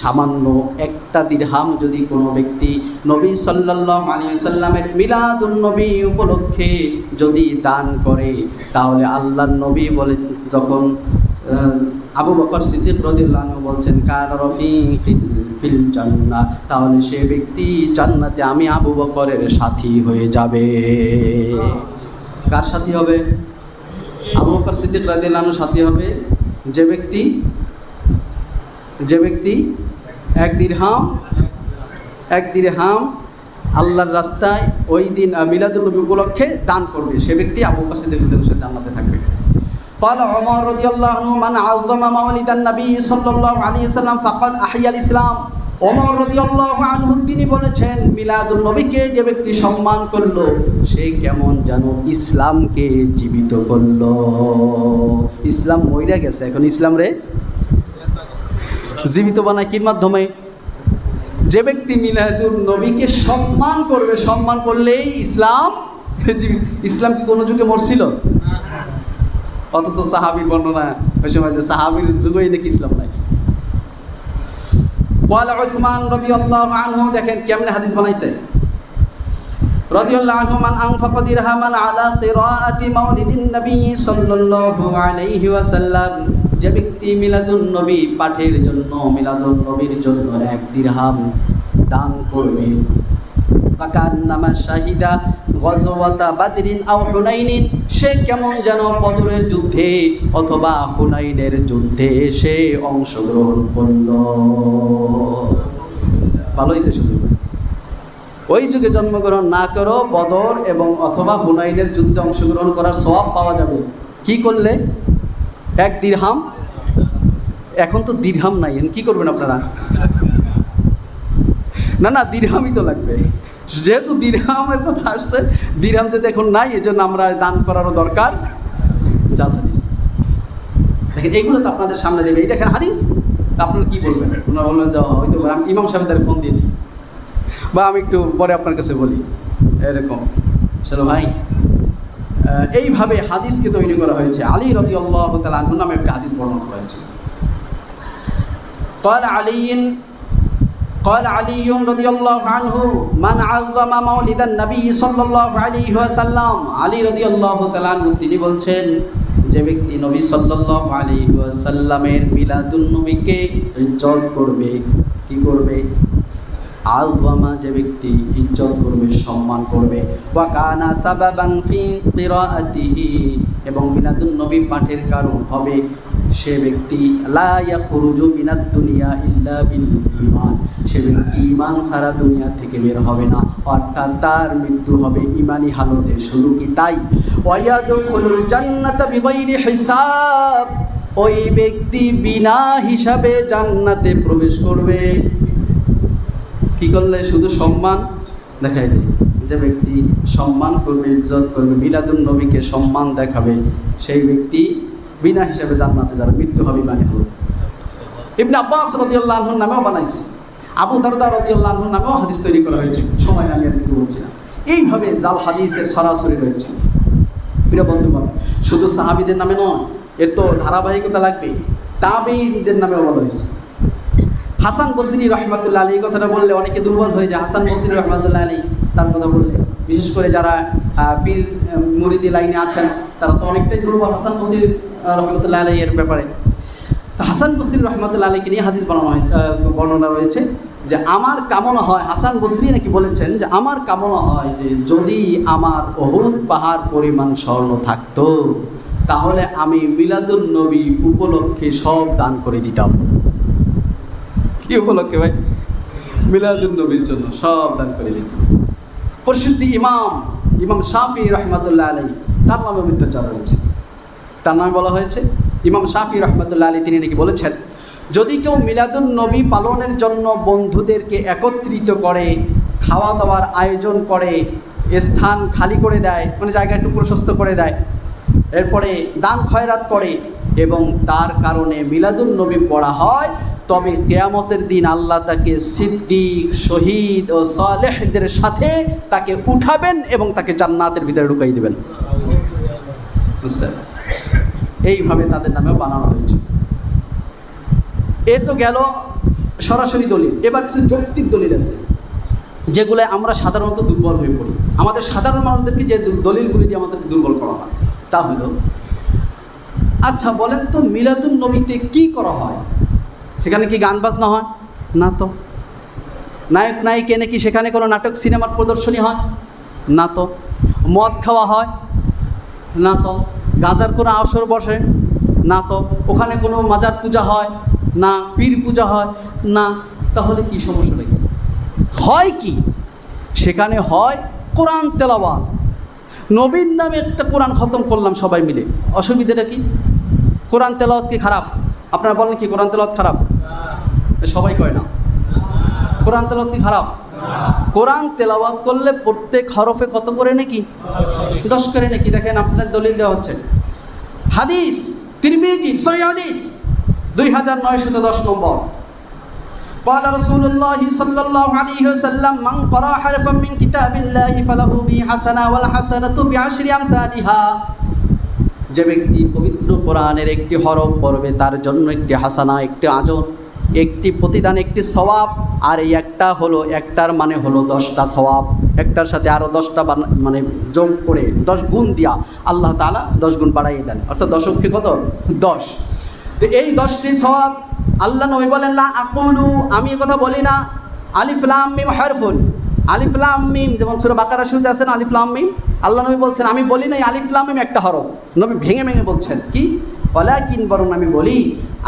সামান্য একটা দিরহাম যদি কোনো ব্যক্তি নবী সাল্লাল্লাহু আলাইহি ওয়াসাল্লামের মিলাদুন্নবী উপলক্ষে যদি দান করে, তাহলে আল্লাহর নবী বলে, যখন আবু বকর সিদ্দিক রাদিয়াল্লাহু আনহু বলছেন কানা রফিকি ফিল জান্নাহ, তাহলে সে ব্যক্তি জান্নাতে আমি আবু বকরের সাথী হয়ে যাবে। কার সাথী হবে? আবু বকর সিদ্দিক রাদিয়াল্লাহু আনহুর সাথী হবে যে ব্যক্তি 1 দিরহাম আল্লাহর রাস্তায় ওই দিন মিলাদুন্নবী উপলক্ষে দান করবে, সে ব্যক্তি আবু বকর সিদ্দিক রাদিয়াল্লাহু আনহু জান্নাতে থাকবে। قال عمر رضي الله عنه من عظم مولد النبي صلى الله عليه وسلم فقد أحيا الإسلام। ওমর রাদিয়াল্লাহু আনহু তিনি বলেছেন, মিলাদুন্নবীকে যে ব্যক্তি সম্মান করলো, সে কেমন যেন ইসলামকে জীবিত করলো। ইসলাম মইরা গেছে, এখন ইসলাম রে জীবিত বানায় কির মাধ্যমে? যে ব্যক্তি মিলাদুন্নবীকে সম্মান করবে, সম্মান করলেই ইসলাম জীবিত। ইসলাম কি কোনো যুগে মরছিল? অথচ সাহাবীর বর্ণনা ওই সময় যে সাহাবীর যুগেই নাকি ইসলাম নাই। ওয়ালা উসমান রাদিয়াল্লাহু আনহু, দেখেন কেমনে হাদিস বানাইছে। রাদিয়াল্লাহু আনহু মান আনফাকা দিরহামান আলা কিরাআতি মাউলিদিন নবী সাল্লাল্লাহু আলাইহি ওয়াসাল্লাম, যে ব্যক্তি মিলাদুন্নবী পাঠের জন্য, মিলাদুন্নবীর জন্য 1 দিরহাম দান করবে, ফাকান্নামা শাহিদা গজওয়াতা বাদরিন আও হুনাইনিন, সে কেমন যেন বদরের যুদ্ধে অথবা হুনাইনের যুদ্ধে সে অংশগ্রহণ করল। ভালোই তো শুধু ওই যুগে জন্মগ্রহণ না করো, বদর এবং অথবা হুনাইনের যুদ্ধে অংশগ্রহণ করার সওয়াব পাওয়া যাবে। কি করলে? 1 দিরহাম। এখন তো দিরহাম নাই, কি করবেন আপনারা? না দিরহামই তো লাগবে। যেহেতু দিরহামের কথা আসছে, দিরহাম যদি এখন নাই, এই জন্য আমরা দান করারও দরকার। জাল হাদিস দেখেন, এগুলো তো আপনাদের সামনে দেবে। এই দেখেন হাদিস, আপনারা কী বলবেন? ওনারা বলবেন যে হয়তো আমি ইমাম সাহেবদের ফোন দিয়ে দিই, বা আমি একটু পরে আপনার কাছে বলি, এরকম। চলো ভাই, এইভাবে হাদিসকে তৈরি করা হয়েছে। আলী রাদিয়াল্লাহু তাআলা আনহু নামে একটা হাদিস বর্ণনা করা হয়েছে। قال علي رضي الله عنه من عظم مولد النبي صلى الله عليه وسلم আলী রাদিয়াল্লাহু তাআলা আনহু তিনি বলছেন, যে ব্যক্তি নবী সাল্লাল্লাহু আলাইহি ওয়াসাল্লামের মিলাদুন নবীকে ইজ্জত করবে, কি করবে? আযমা, যে ব্যক্তি ইজ্জত করবে, সম্মান করবে। ওয়া কানা সাবাবান ফি কিরাআতিহি, এবং মিলাদুন নবী পাঠের কারণ হবে সে ব্যক্তি লা ইয়াখরুজু মিনাদ দুনিয়া ইল্লা বিল ঈমান, সে ব্যক্তি ঈমান ছাড়া দুনিয়া থেকে বের হবে না, অর্থাৎ তার মৃত্যু হবে ঈমানি হালতে। শুধু কি তাই, ওয়া ইয়াদখুলুল জান্নাতা বিগাইরি হিসাব, ওই ব্যক্তি বিনা হিসাবে জান্নাতে প্রবেশ করবে। কি করলে? শুধু সম্মান দেখাই দেয়। যে ব্যক্তি সম্মান করবে, ইজ্জত করবে, মিলাদুন নবীকে সম্মান দেখাবে, সেই ব্যক্তি বিনা হিসাবে জান্নাতে যাবে, মৃত্যু হবে ঈমানি হালত। ইবনে আব্বাস রাদিয়াল্লাহু আনহুর নামেও বানাইছে, আবু দারদা রাদিয়াল্লাহু আনহুর নামেও হাদিস তৈরি করা হয়েছে। সময় আমি আর কিছু বলছি না। এইভাবে জাল হাদিসের সরাসরি রয়েছে। প্রিয় বন্ধুগণ, শুধু সাহাবীদের নামে নয়, এর তো ধারাবাহিকতা লাগবে। তাবেঈনদের নামেও বলা হয়েছে। হাসান বসরি রহমাতুল্লাহ আলাইহি, এই কথাটা বললে অনেকে দুর্বল হয়ে যায়। হাসান বসরি রহমাতুল্লাহ আলাইহি, তার কথা বললে বিশেষ করে যারা পীর মুরিদি লাইনে আছেন তারা তো অনেকটাই দুর্বল হাসান বসরি রহমতুল্লাহ আলাইহি এর ব্যাপারে। তো হাসান বসরি রহমতুল্লাহ আলাইহিকে নিয়ে হাদিস বর্ণনা রয়েছে যে আমার কামনা হয়, হাসান বসরি নাকি বলেছেন যে আমার কামনা হয় যে যদি আমার উহুদ পাহাড় পরিমাণ স্বর্ণ থাকতো, তাহলে আমি মিলাদুন নবী উপলক্ষে সব দান করে দিতাম। কি উপলক্ষে ভাই? মিলাদুন নবীর জন্য সব দান করে দিতাম। প্রসিদ্ধ ইমাম শাফি রহমতুল্লাহ আলাইহি, তার নামে মিথ্যাচার রয়েছে। তার নামে বলা হয়েছে, ইমাম শাফি রহমতুল্লাহ আলাইহি তিনি নাকি বলেছেন, যদি কেউ মিলাদুন নবী পালনের জন্য বন্ধুদেরকে একত্রিত করে, খাওয়া দাওয়ার আয়োজন করে, স্থান খালি করে দেয়, মানে জায়গা একটু প্রশস্ত করে দেয়, এরপরে দান খয়রাত করে, এবং তার কারণে মিলাদুন নবী পড়া হয়, তবে কিয়ামতের দিন আল্লাহ তাকে সিদ্দিক, শহীদ ও সালেহদের সাথে তাকে উঠাবেন এবং তাকে জান্নাতের ভিতরে ঢুকাই দেবেন। বুঝছেন? এইভাবে তাদের নামেও বানানো হয়েছে। এ তো গেল সরাসরি দলিল। এবার কিছু যৌক্তিক দলিল আছে, যেগুলো আমরা সাধারণত দুর্বল হয়ে পড়ি। আমাদের সাধারণ মানুষদেরকে যে দলিলগুলি দিয়ে আমাদেরকে দুর্বল করা হয়, তা হলো, আচ্ছা বলেন তো মিলাদুন নবীতে কি করা হয়? সেখানে কি গান বাজনা হয়? না তো। নায়ক নায়িকা নাকি সেখানে কোনো নাটক সিনেমার প্রদর্শনী হয়? না তো। মদ খাওয়া হয়? না তো। গাজার কোনো আসর বসে? না তো। ওখানে কোনো মাজার পূজা হয়? না। পীর পূজা হয়? না। তাহলে কি সমস্যাটা কি হয়? কি সেখানে হয় কোরআন তেলাওয়াত। নবীর নামে একটা কোরআন খতম করলাম সবাই মিলে, অসুবিধাটা কি? কোরআন তেলাওয়াত কি খারাপ? আপনারা বলেন কি কোরআন তেলাওয়াত খারাপ? সবাই কয় না। কোরআন তেলাওয়াত কি খারাপ? কোরআন তেলাওয়াত করলে প্রত্যেক হরফে কত করে নাকি? 10 করে নাকি। দেখেন আপনাদের দলিল দেওয়া হচ্ছে হাদিস, তিরমিজি সহিহ হাদিস 2910 নম্বর। قال رسول الله صلى الله عليه وسلم من قرأ حرفا من كتاب الله فله به حسنة والحسنة بعشر أمثالها। যে ব্যক্তি পবিত্র কোরআনের একটি হরফ পড়বে তার জন্য একটি হাসানা, একটি আজর, একটি প্রতিদান, একটি সওয়াব। আর এই একটা হলো, একটার মানে হলো 10টা সওয়াব, একটার সাথে আরও 10টা মানে যোগ করে 10 গুণ দিয়া আল্লাহ তাআলা 10 গুণ বাড়াইয়ে দেন, অর্থাৎ দশকে কত? 10। তো এই 10টি সওয়াব আল্লাহ নবী বলেন, লা আকুলু, আমি কথা বলি না, আলিফ লাম মিম হারফুন, আলিফ লাম মিম, যেমন সূরা বাকারা শুরুতে আছেন আলিফ লাম মিম, আল্লাহ নবী বলছেন আমি বলি নাই আলিফ লাম মিম একটা হরফ। নবী ভেঙে ভেঙে বলছেন কি? ওয়ালাকিন, বরং আমি বলি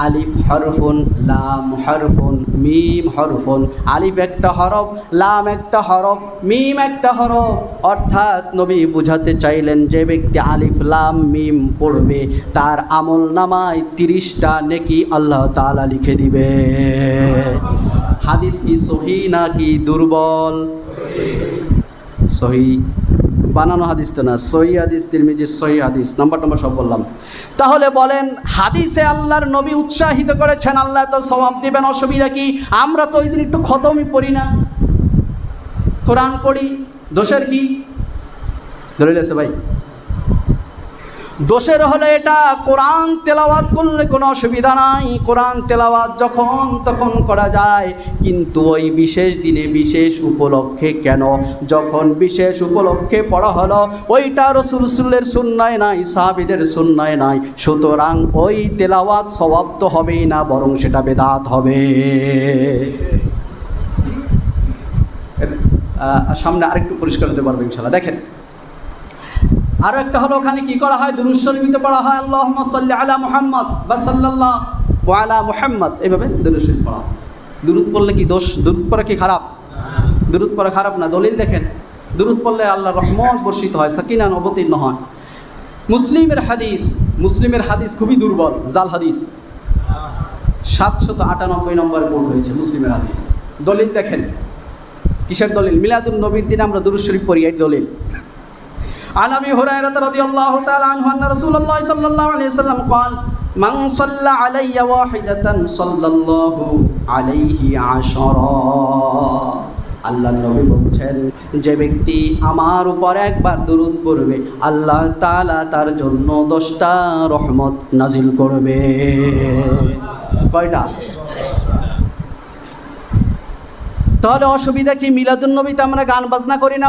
আলিফ হরফুন, লাম হরফুন, মিম হরফুন। আলিফ একটা হরফ, লাম একটা হরফ, মিম একটা হরফ। অর্থাৎ নবী বুঝাতে চাইলেন যে ব্যক্তি আলিফ লাম মিম পড়বে তার আমল নামায় 30টা নেকি আল্লাহ তাআলা লিখে দিবে। হাদিস কি সহিহ নাকি দুর্বল? সহি বানানো হাদিস তো না, সহি হাদিস, তিরমিজির সহি হাদিস, নাম্বার সব বললাম। তাহলে বলেন, হাদিসে আল্লাহর নবী উৎসাহিত করেছেন, আল্লাহ তো সওয়াব দিবেন, অসুবিধা কি? আমরা তো ওই দিন একটু খতমই পড়ি না, কোরআন পড়ি, দোষের কি? ধরে গেছে ভাই, দোষের হলে এটা কোরআন তেলাওয়াত করলে কোনো অসুবিধা নাই, কোরআন তেলাওয়াত যখন তখন করা যায়, কিন্তু ওই বিশেষ দিনে বিশেষ উপলক্ষে কেন? যখন বিশেষ উপলক্ষে পড়া হলো, ওইটা রাসূলের সুন্নায় নাই, সাহাবীদের সুন্নায় নাই, সুতরাং ওই তেলাওয়াত সওয়াব তো হবেই না, বরং সেটা বেদাত হবে। সামনে আরেকটু পরিষ্কার হতে পারবে ইনশাআল্লাহ। দেখেন, আরও একটা হলো, ওখানে কি করা হয়? দুরূদ শরীফে পড়া হয় আল্লাহুম্মা সাল্লি আলা মুহাম্মদ বা সাল্লাল্লাহু আলা মুহাম্মদ, এইভাবে দুরূদ শরীফ পড়া। দুরূদ পড়লে কি দোষ? দুরূদ পড়া কি খারাপ? দুরূদ পড়া খারাপ না। দলিল দেখেন, দুরূদ পড়লে আল্লাহর রহমত বর্ষিত হয়, সাকিনা অবতীর্ণ হয়। মুসলিমের হাদিস খুবই দুর্বল, জাল হাদিস, 798 নম্বর বোর্ড হয়েছে মুসলিমের হাদিস। দলিল দেখেন, কিসের দলিল? মিলাদুন নবীর দিনে আমরা দুরূদ শরীফ পড়ি, এই দলিল। عن أبي هريرة رضي الله تعالى عنه أن رسول الله صلى الله عليه وسلم قال من صلى علي واحدة صلى الله عليه عشرا। আল্লাহ নবী বলছেন, যে ব্যক্তি আমার উপর একবার দুরূদ পড়বে, আল্লাহ তাআলা তার জন্য 10টা রহমত নাজিল করবে। কয়টা? তাহলে অসুবিধা কি? মিলাদুন নবীতে আমরা গান বাজনা করি না,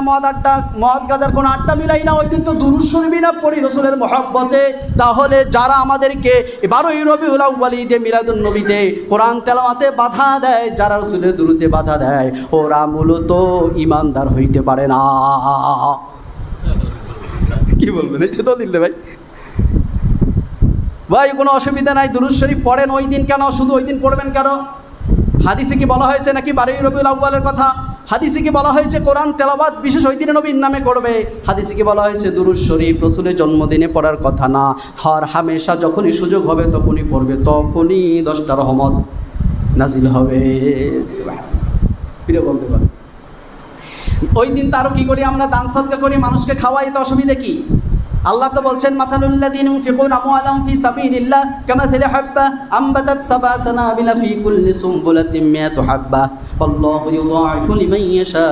মদ গাজার কোনো আড্ডা মিলাই না, ওই দিন তো দুরূদ শরীফই না পড়ি রাসূলের মহব্বতে। তাহলে যারা আমাদেরকে 12ই রবিউল আউয়াল ঈদে মিলাদুন নবীতে কোরআন তেলাওয়াতে বাধা দেয়, যারা রাসূলের দুরূদে বাধা দেয়, ওরা মূলত ঈমানদার হইতে পারে না। কি বলবেন? এই তো দলিল রে ভাই, কোনো অসুবিধা নাই, দুরূদ শরীফ পড়েন ওই দিন। কেন শুধু ওই দিন পড়বেন কেন? হাদিসে কি বলা হয়েছে নাকি 12ই রবিউল আউয়ালের কথা? হাদিসে কি বলা হয়েছে কোরআন তেলাওয়াত বিশেষ ওই দিনে নবীর নামে করবে? হাদিসে কি বলা হয়েছে দুরূদ শরীফ রাসূলের জন্মদিনে পড়ার কথা না? হর হামেশা যখনই সুযোগ হবে তখনই পড়বে, তখনই 10টা রহমত নাজিল হবে। ফিরে বলতে পারে, ওই দিন তারও কি করি আমরা? দান সদকা করি, মানুষকে খাওয়াই, তো অসুবিধা কি? আল্লাহ তো বলছেন, মাসালুল্লাযীনা ইউনফিকুনা আমওয়ালাহুম ফি সাবিলিল্লাহ কামাসালি হাব্বা আনবাতাত সাবআ সানাবিলা ফি কুল্লি সুমবুলাতিন মিয়াতু হাব্বা আল্লাহু ইউযাইফু লিমান ইয়াশা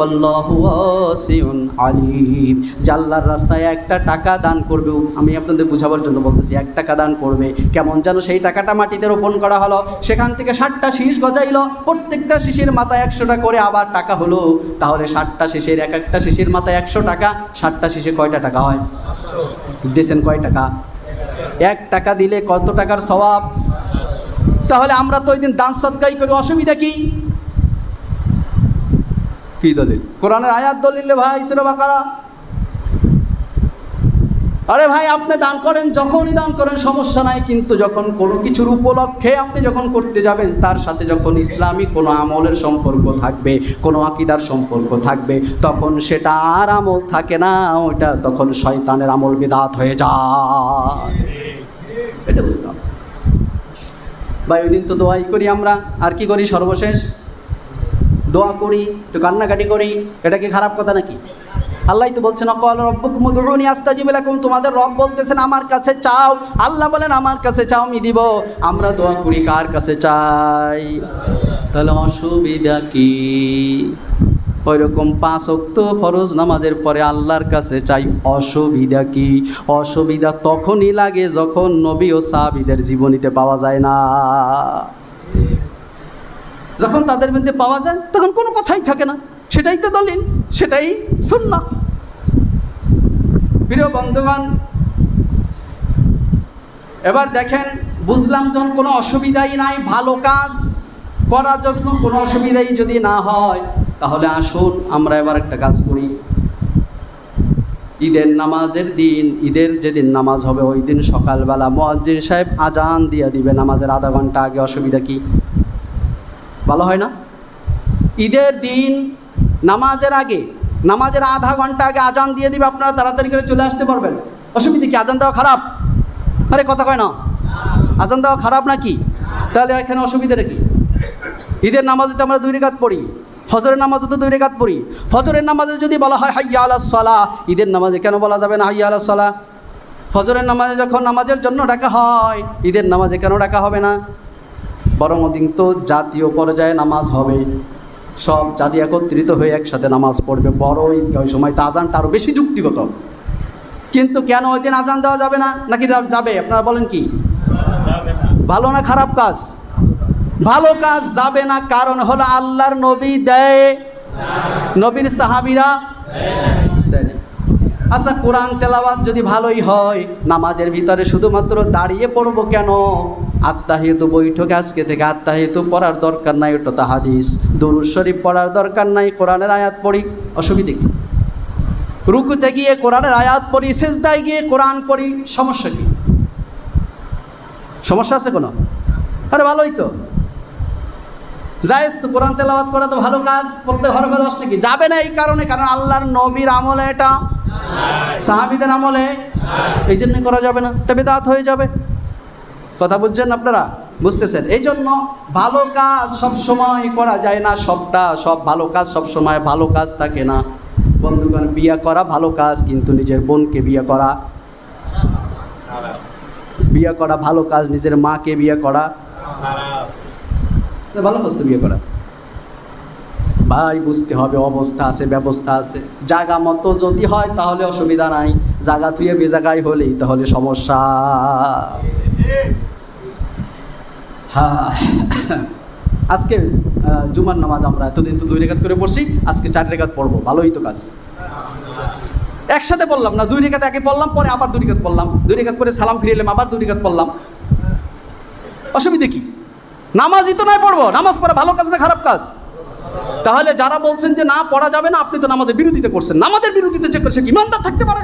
আল্লাহু ওয়াসিউন আলীম। যে আল্লাহর রাস্তায় একটা টাকা দান করবে, আমি আপনাদের বোঝাবার জন্য বলতেছি, 1 টাকা দান করবে, কেমন যেন সেই টাকাটা মাটিতে রোপণ করা হলো, সেখান থেকে 60টা শীষ গজাইলো, প্রত্যেকটা শীষের মাথায় 100টা করে আবার টাকা হলো। তাহলে 60টা শীষের এক একটা শীষের মাথায় 100 টাকা, 60টা শীষে কয়টা টাকা হয়? দিয়েছেন কয় টাকা? 1 টাকা দিলে কত টাকার সওয়াব? তাহলে আমরা তো ওই দিন দান সদকাই করি, অসুবিধা কি? কি দলিল? কোরআনের আয়াত দলিল রে ভাই, সূরা বাকারা। আরে ভাই, আপনি দান করেন, যখনই দান করেন সমস্যা নাই, কিন্তু যখন কোনো কিছুর উপলক্ষে আপনি যখন করতে যাবেন, তার সাথে যখন ইসলামী কোনো আমলের সম্পর্ক থাকবে, কোনো আকীদার সম্পর্ক থাকবে, তখন সেটা আর আমল থাকে না, ওটা তখন শয়তানের আমল, বিদআত হয়ে যায়। এটা বুঝতাম ভাই। ওই দিন তো দোয়াই করি আমরা, আর কি করি? সর্বশেষ দোয়া করি, একটু কান্নাকাটি করি, এটা কি খারাপ কথা নাকি? আল্লাহ তো বলছেন, ক্বালা রাব্বুকুম উদউনি আস্তাজিব লাকুম, তোমাদের রব বলতেছেন আমার কাছে চাও। আল্লাহ বলেন আমার কাছে চাও, আমি দিব। আমরা দোয়া করি কার কাছে চাই? তাহলে অসুবিধা কি? ওইরকম 5 ওয়াক্ত ফরজ নামাজের পরে আল্লাহর কাছে চাই, অসুবিধা কি? অসুবিধা তখনই লাগে যখন নবী ও সাহাবীদের জীবনীতে পাওয়া যায় না। যখন তাদের মধ্যে পাওয়া যায় তখন কোনো কথাই থাকে না, সেটাই তো দলিল, সেটাই সুন্নাহ। প্রিয় বন্ধুগণ, এবার দেখেন, বুঝলাম যখন কোনো অসুবিধাই নাই, ভালো কাজ করার যখন কোনো অসুবিধাই যদি না হয়, তাহলে আসুন আমরা এবার একটা কাজ করি। ঈদের নামাজের দিন, ঈদের যেদিন নামাজ হবে ওই দিন সকালবেলা মুয়াজ্জিন সাহেব আজান দিয়ে দিবে নামাজের আধা ঘন্টা আগে। অসুবিধা কি? ভালো হয় না? ঈদের দিন নামাজের আগে, নামাজের আধা ঘন্টা আগে আজান দিয়ে দিবে, আপনারা তাড়াতাড়ি করে চলে আসতে পারবেন। অসুবিধা কি? আজান দেওয়া খারাপ? আরে কথা কয় না, আজান দেওয়া খারাপ নাকি? তাহলে এখানে অসুবিধাটা কি? ঈদের নামাজে তো আমরা 2 রাকাত পড়ি, ফজরের নামাজে তো 2 রাকাত পড়ি। ফজরের নামাজে যদি বলা হয় হাইয়া আলাস সালাহ, ঈদের নামাজে কেন বলা যাবে না হাইয়া আলাস সালাহ? ফজরের নামাজে যখন নামাজের জন্য ডাকা হয়, ঈদের নামাজে কেন ডাকা হবে না? বরং ওদিন তো জাতীয় পর্যায়ে নামাজ হবে, সব জাতি একত্রিত হয়ে একসাথে নামাজ পড়বে বড় ঈদগাহ। ওই সময় তো আজানটা আরও বেশি যুক্তিগত। কিন্তু কেন ওই দিন আজান দেওয়া যাবে না, নাকি যাবে? আপনারা বলেন কি, ভালো না খারাপ কাজ? ভালো কাজ যাবে না, কারণ হলো আল্লাহর নবী দেয়, নবীর সাহাবীরা দেয় না। আচ্ছা, কোরআন তেলাওয়াত যদি ভালোই হয়, নামাজের ভিতরে শুধুমাত্র দাঁড়িয়ে পড়বো কেন? আত্তাহিয়াতু বৈঠকে আজকে থেকে আত্তাহিয়াতু পড়ার দরকার নাই, ওটা তো হাদিস। দুরূদ শরীফ পড়ার দরকার নাই, কোরআনের আয়াত পড়ি, অসুবিধে কি? রুকুতে গিয়ে কোরআনের আয়াত পড়ি, সিজদায় গিয়ে কোরআন পড়ি, সমস্যা কি? সমস্যা আছে কোনো? আরে ভালোই তো, জায়েজ তো। কোরআন তেলাওয়াত করা তো ভালো কাজ, করতে হরফে দোষ নাকি? যাবে না এই কারণে, কারণ আল্লাহর নবীর আমলে এটা, সাহাবীদের আমলে, এই জন্য করা যাবে না, এটা বিদআত হয়ে যাবে। কথা বুঝছেন আপনারা? বুঝতেছেন? এই জন্য ভালো কাজ সব সময় করা যায় না, সব ভালো কাজ সব সময় ভালো কাজ থাকে না। বন্ধুগণ, বিয়ে করা ভালো কাজ, কিন্তু নিজের বোনকে বিয়ে করা ভালো কাজ, নিজের মাকে বিয়ে করা ভালো কাজ তো। বিয়ে করা ভাই বুঝতে হবে, অবস্থা আছে, ব্যবস্থা আছে। জায়গা মতো যদি হয় তাহলে অসুবিধা নাই, জায়গা থুয়ে বেজাগায় হলেই তাহলে সমস্যা। হ্যাঁ, আজকে জুমার নামাজ আমরা এতদিন তো 2 রাকাত করে পড়ছি, আজকে 4 রাকাত পড়বো, ভালোই তো কাজ। একসাথে পড়লাম না, 2 রাকাত আগে পড়লাম, পরে আবার 2 রাকাত পড়লাম, 2 রাকাত করে সালাম ফিরে এলাম, আবার 2 রাকাত পড়লাম, অসুবিধে কি? নামাজই তো নয় পড়বো, নামাজ পড়া ভালো কাজ না খারাপ কাজ? তাহলে যারা বলছেন যে না পড়া যাবে না, আপনি তো নামাজের বিরোধিতা করছেন। নামাজের বিরোধিতা যে করছে, কি ইমানদার থাকতে পারে?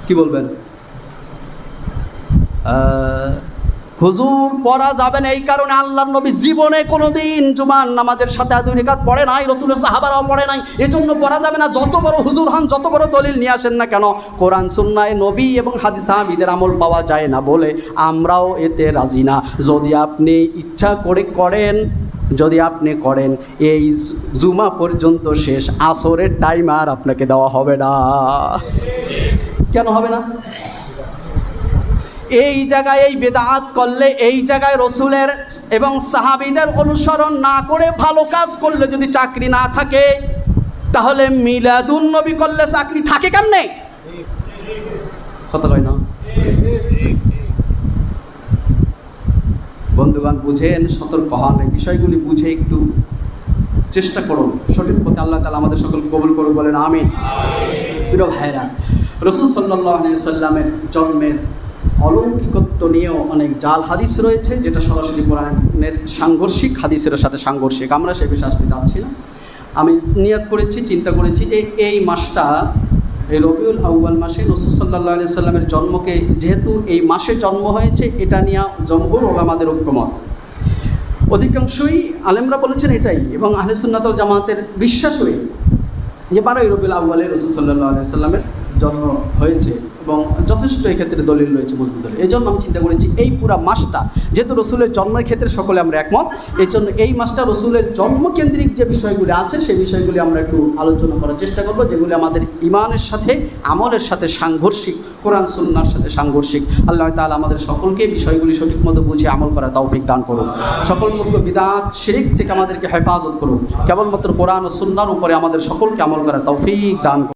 কি বলবেন? হুজুর পড়া যাবে না এই কারণে আল্লাহর নবী জীবনে কোনোদিন জুমার নামাজের সাথে 2 রাকাত পড়ে নাই, রাসূলের সাহাবারাও পড়ে নাই, এজন্য পড়া যাবে না। যত বড় হুজুর হন, যত বড় দলিল নিয়ে আসেন না কেন, কোরআন সুন্নায় নবী এবং হাদিস সাহাবীদের আমল পাওয়া যায় না বলে আমরাও এতে রাজি না। যদি আপনি ইচ্ছা করে করেন, যদি আপনি করেন, এই জুমা পর্যন্ত শেষ, আসরের টাইম আর আপনাকে দেওয়া হবে না। কেন হবে না? এই জায়গায় এই বেদাত করলে, এই জায়গায় রসুলের এবং সাহাবীদের অনুসরণ না করে ভালো কাজ করলে যদি চাকরি না থাকে, তাহলে মিলাদুন নবী করলে চাকরি থাকে কেমনে? কথা কয় না? বন্ধুগণ, বুঝেন, সতর্ক হন, এই বিষয়গুলি বুঝে একটু চেষ্টা করুন সঠিক পথে। আল্লাহ তাআলা আমাদের সকলকে কবুল করুন, বলেন আমিন। প্রিয় ভাইরা, রাসূল সাল্লাল্লাহু আলাইহি ওয়াসাল্লামের জন্মের অলৌকিকত্ব নিয়েও অনেক জাল হাদিস রয়েছে, যেটা সরাসরি কোরআনের সাংঘর্ষিক, হাদিসের সাথে সাংঘর্ষিক। আমরা সে বিষয়ে আসতে যাচ্ছি না। আমি নিয়ত করেছি, চিন্তা করেছি যে এই মাসটা, এই রবিউল আউয়াল মাসে রাসূল সাল্লাল্লাহু আলাইহি ওয়াসাল্লামের জন্মকে, যেহেতু এই মাসে জন্ম হয়েছে, এটা নিয়ে জমহুর উলামাদের ঐক্যমত। অধিকাংশই আলেমরা বলেছেন এটাই, এবং আহলে সুন্নাত ওয়াল জামাতের বিশ্বাসই যে 12ই রবিউল আউয়ালে রাসূল সাল্লাল্লাহু আলাইহি ওয়াসাল্লামের জন্ম হয়েছে, এবং যথেষ্ট এক্ষেত্রে দলিল রয়েছে, মজবুত দলিল। এই জন্য আমি চিন্তা করেছি এই পুরা মাসটা, যেহেতু রসুলের জন্মের ক্ষেত্রে সকলে আমরা একমত, এই জন্য এই মাসটা রসুলের জন্মকেন্দ্রিক যে বিষয়গুলি আছে, সেই বিষয়গুলি আমরা একটু আলোচনা করার চেষ্টা করব, যেগুলি আমাদের ইমানের সাথে, আমলের সাথে সাংঘর্ষিক, কোরআন সুন্নাহর সাথে সাংঘর্ষিক। আল্লাহ তাআলা আমাদের সকলকে বিষয়গুলি সঠিক মতো বুঝে আমল করার তৌফিক দান করুন। সকল প্রকার বিদআত, শিরক থেকে আমাদেরকে হেফাজত করুন। কেবলমাত্র কোরআন ও সুন্নাহর উপরে আমাদের সকলকে আমল করার তৌফিক দান করুন।